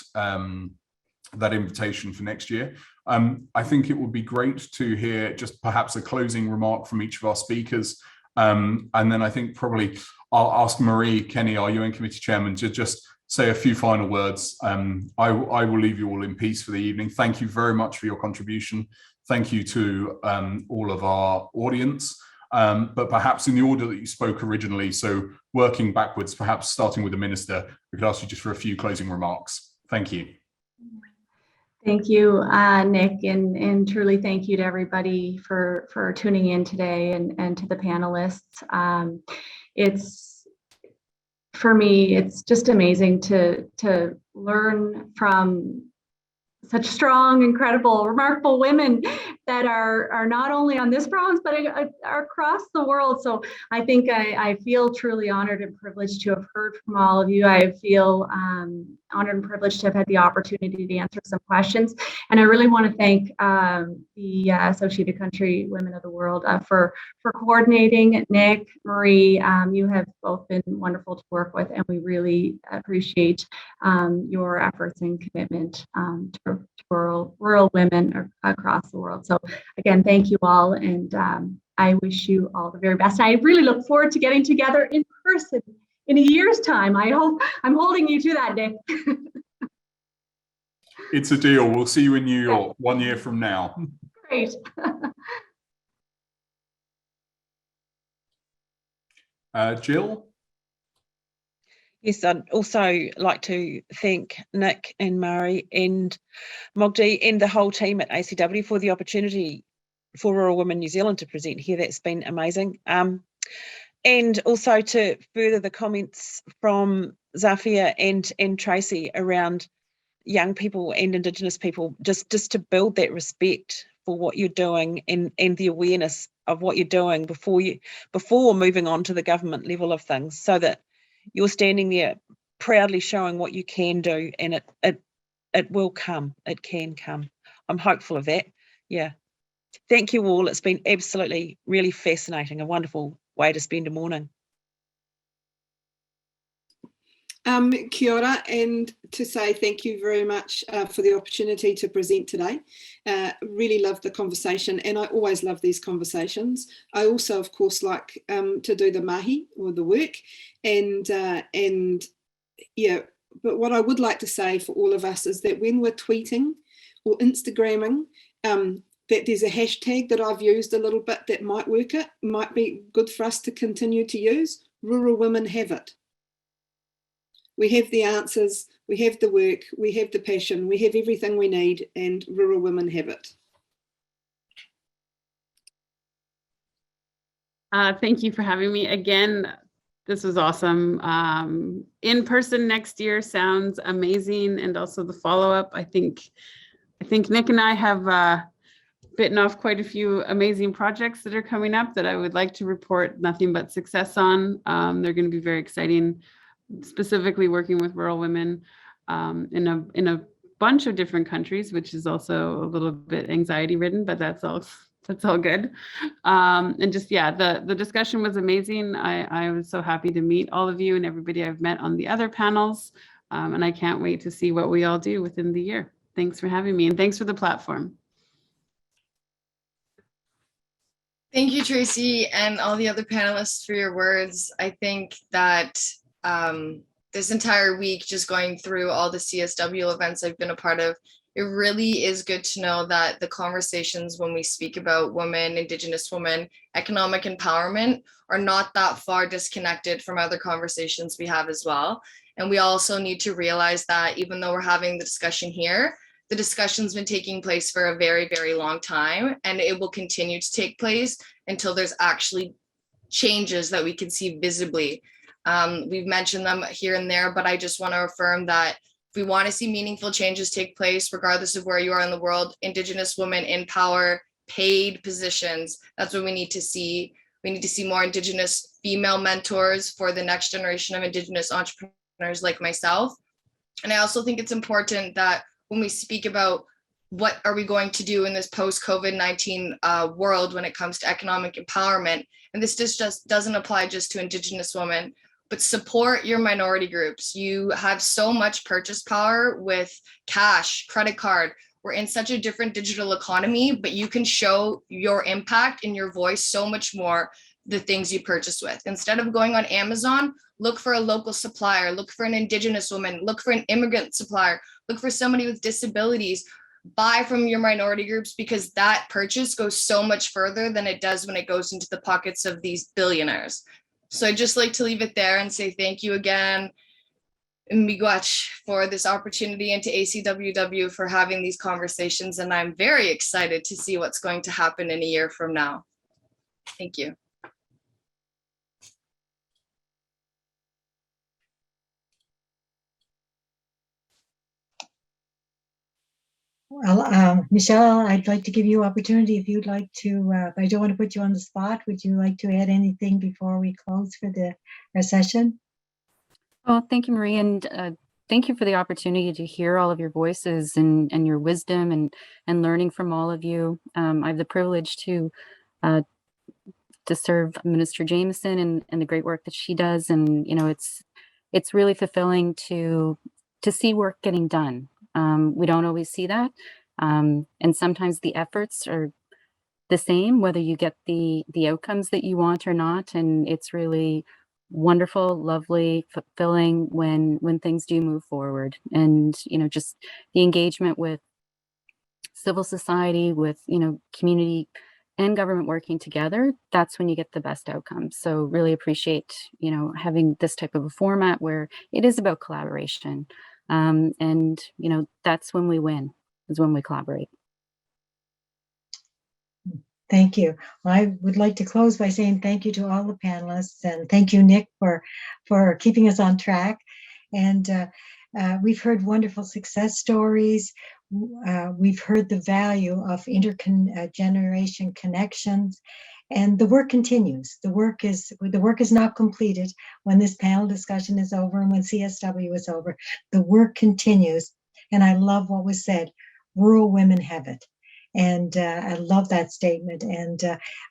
that invitation for next year. I think it would be great to hear just perhaps a closing remark from each of our speakers. And then I think probably I'll ask Marie Kenny, our UN Committee Chairman, to just say a few final words. I will leave you all in peace for the evening. Thank you very much for your contribution. Thank you to all of our audience. But perhaps in the order that you spoke originally, so working backwards, perhaps starting with the Minister, we could ask you just for a few closing remarks. Thank you.
Thank you, Nick, and truly thank you to everybody for tuning in today, and to the panelists. For me, it's just amazing to learn from such strong, incredible, remarkable women that are not only on this province, but are across the world. So I think I feel truly honored and privileged to have heard from all of you. I feel honored and privileged to have had the opportunity to answer some questions. And I really want to thank the Associated Country Women of the World for coordinating. Nick, Marie, you have both been wonderful to work with, and we really appreciate your efforts and commitment to rural women across the world. So again, thank you all, and I wish you all the very best. I really look forward to getting together in person in a year's time. I hope I'm holding you to that, Nick.
It's a deal. We'll see you in New York 1 year from now.
Great.
Gill?
Yes, I'd also like to thank Nick and Murray and Mogdi and the whole team at ACW for the opportunity for Rural Women New Zealand to present here. That's been amazing. And also to further the comments from Zaffia and Tracy around young people and Indigenous people, just to build that respect for what you're doing and the awareness of what you're doing before moving on to the government level of things, so that you're standing there proudly showing what you can do, and it will come. It can come. I'm hopeful of that. Yeah. Thank you all. It's been absolutely really fascinating, a wonderful way to spend a morning.
Kia ora, and to say thank you very much for the opportunity to present today. Really loved the conversation, and I always love these conversations. I also, of course, like to do the mahi or the work, and yeah. But what I would like to say for all of us is that when we're tweeting or Instagramming, that there's a hashtag that I've used a little bit that might be good for us to continue to use. Rural women have it. We have the answers, we have the work, we have the passion, we have everything we need, and rural women have it.
Thank you for having me again. This was awesome. In person next year sounds amazing, and also the follow-up. I think Nick and I have bitten off quite a few amazing projects that are coming up that I would like to report nothing but success on. They're going to be very exciting, specifically working with rural women in a bunch of different countries, which is also a little bit anxiety ridden, but that's all good. And just, yeah, the discussion was amazing. I was so happy to meet all of you and everybody I've met on the other panels. And I can't wait to see what we all do within the year. Thanks for having me, and thanks for the platform.
Thank you, Tracy, and all the other panelists for your words. I think that this entire week, just going through all the CSW events I've been a part of, it really is good to know that the conversations when we speak about women, Indigenous women, economic empowerment are not that far disconnected from other conversations we have as well. And we also need to realize that even though we're having the discussion here, the discussion's been taking place for a very, very long time, and it will continue to take place until there's actually changes that we can see visibly. We've mentioned them here and there, but I just want to affirm that if we want to see meaningful changes take place, regardless of where you are in the world, Indigenous women in power, paid positions, that's what we need to see. We need to see more Indigenous female mentors for the next generation of Indigenous entrepreneurs like myself. And I also think it's important that when we speak about what are we going to do in this post-COVID-19 world when it comes to economic empowerment, and this just doesn't apply just to Indigenous women, but support your minority groups. You have so much purchase power with cash, credit card. We're in such a different digital economy, but you can show your impact and your voice so much more the things you purchase with. Instead of going on Amazon, look for a local supplier, look for an Indigenous woman, look for an immigrant supplier, look for somebody with disabilities, buy from your minority groups, because that purchase goes so much further than it does when it goes into the pockets of these billionaires. So I'd just like to leave it there and say thank you again, Miigwech, for this opportunity, and to ACWW for having these conversations. And I'm very excited to see what's going to happen in a year from now. Thank you.
Well, Michelle, I'd like to give you opportunity if you'd like to, I don't want to put you on the spot. Would you like to add anything before we close for our session?
Well, thank you, Marie, and thank you for the opportunity to hear all of your voices and your wisdom and learning from all of you. I have the privilege to serve Minister Jameson and the great work that she does, and it's really fulfilling to see work getting done. We don't always see that, and sometimes the efforts are the same, whether you get the outcomes that you want or not, and it's really wonderful, lovely, fulfilling when things do move forward. And just the engagement with civil society, with community and government working together, that's when you get the best outcomes. So really appreciate having this type of a format where it is about collaboration, and that's when we win, is when we collaborate.
Thank you. Well, I would like to close by saying thank you to all the panelists, and thank you, Nick, for keeping us on track. And we've heard wonderful success stories. We've heard the value of intergeneration connections, and the work continues. The work is not completed when this panel discussion is over and when CSW is over. The work continues, and I love what was said. Rural women have it. And I love that statement. And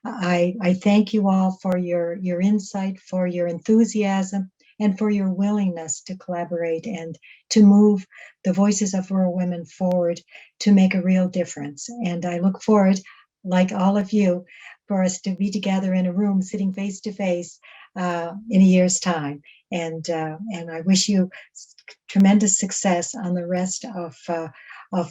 I thank you all for your insight, for your enthusiasm, and for your willingness to collaborate and to move the voices of rural women forward to make a real difference. And I look forward, like all of you, for us to be together in a room, sitting face to face in a year's time. And I wish you tremendous success on the rest of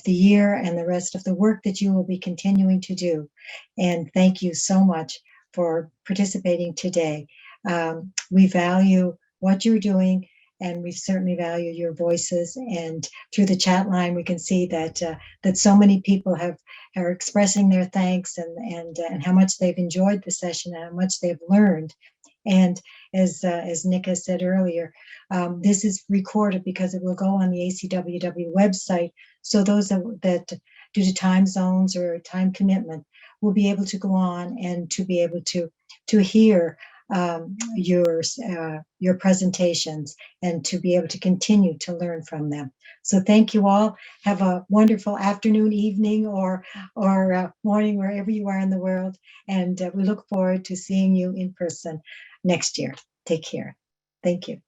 the year and the rest of the work that you will be continuing to do. And thank you so much for participating today. We value what you're doing and we certainly value your voices. And through the chat line, we can see that that so many people are expressing their thanks and how much they've enjoyed the session and how much they've learned. And as Nick has said earlier, this is recorded because it will go on the ACWW website. So those that due to time zones or time commitment will be able to go on and to be able to hear your presentations and to be able to continue to learn from them. So thank you all. Have a wonderful afternoon, evening, or morning, wherever you are in the world. And we look forward to seeing you in person next year. Take care. Thank you.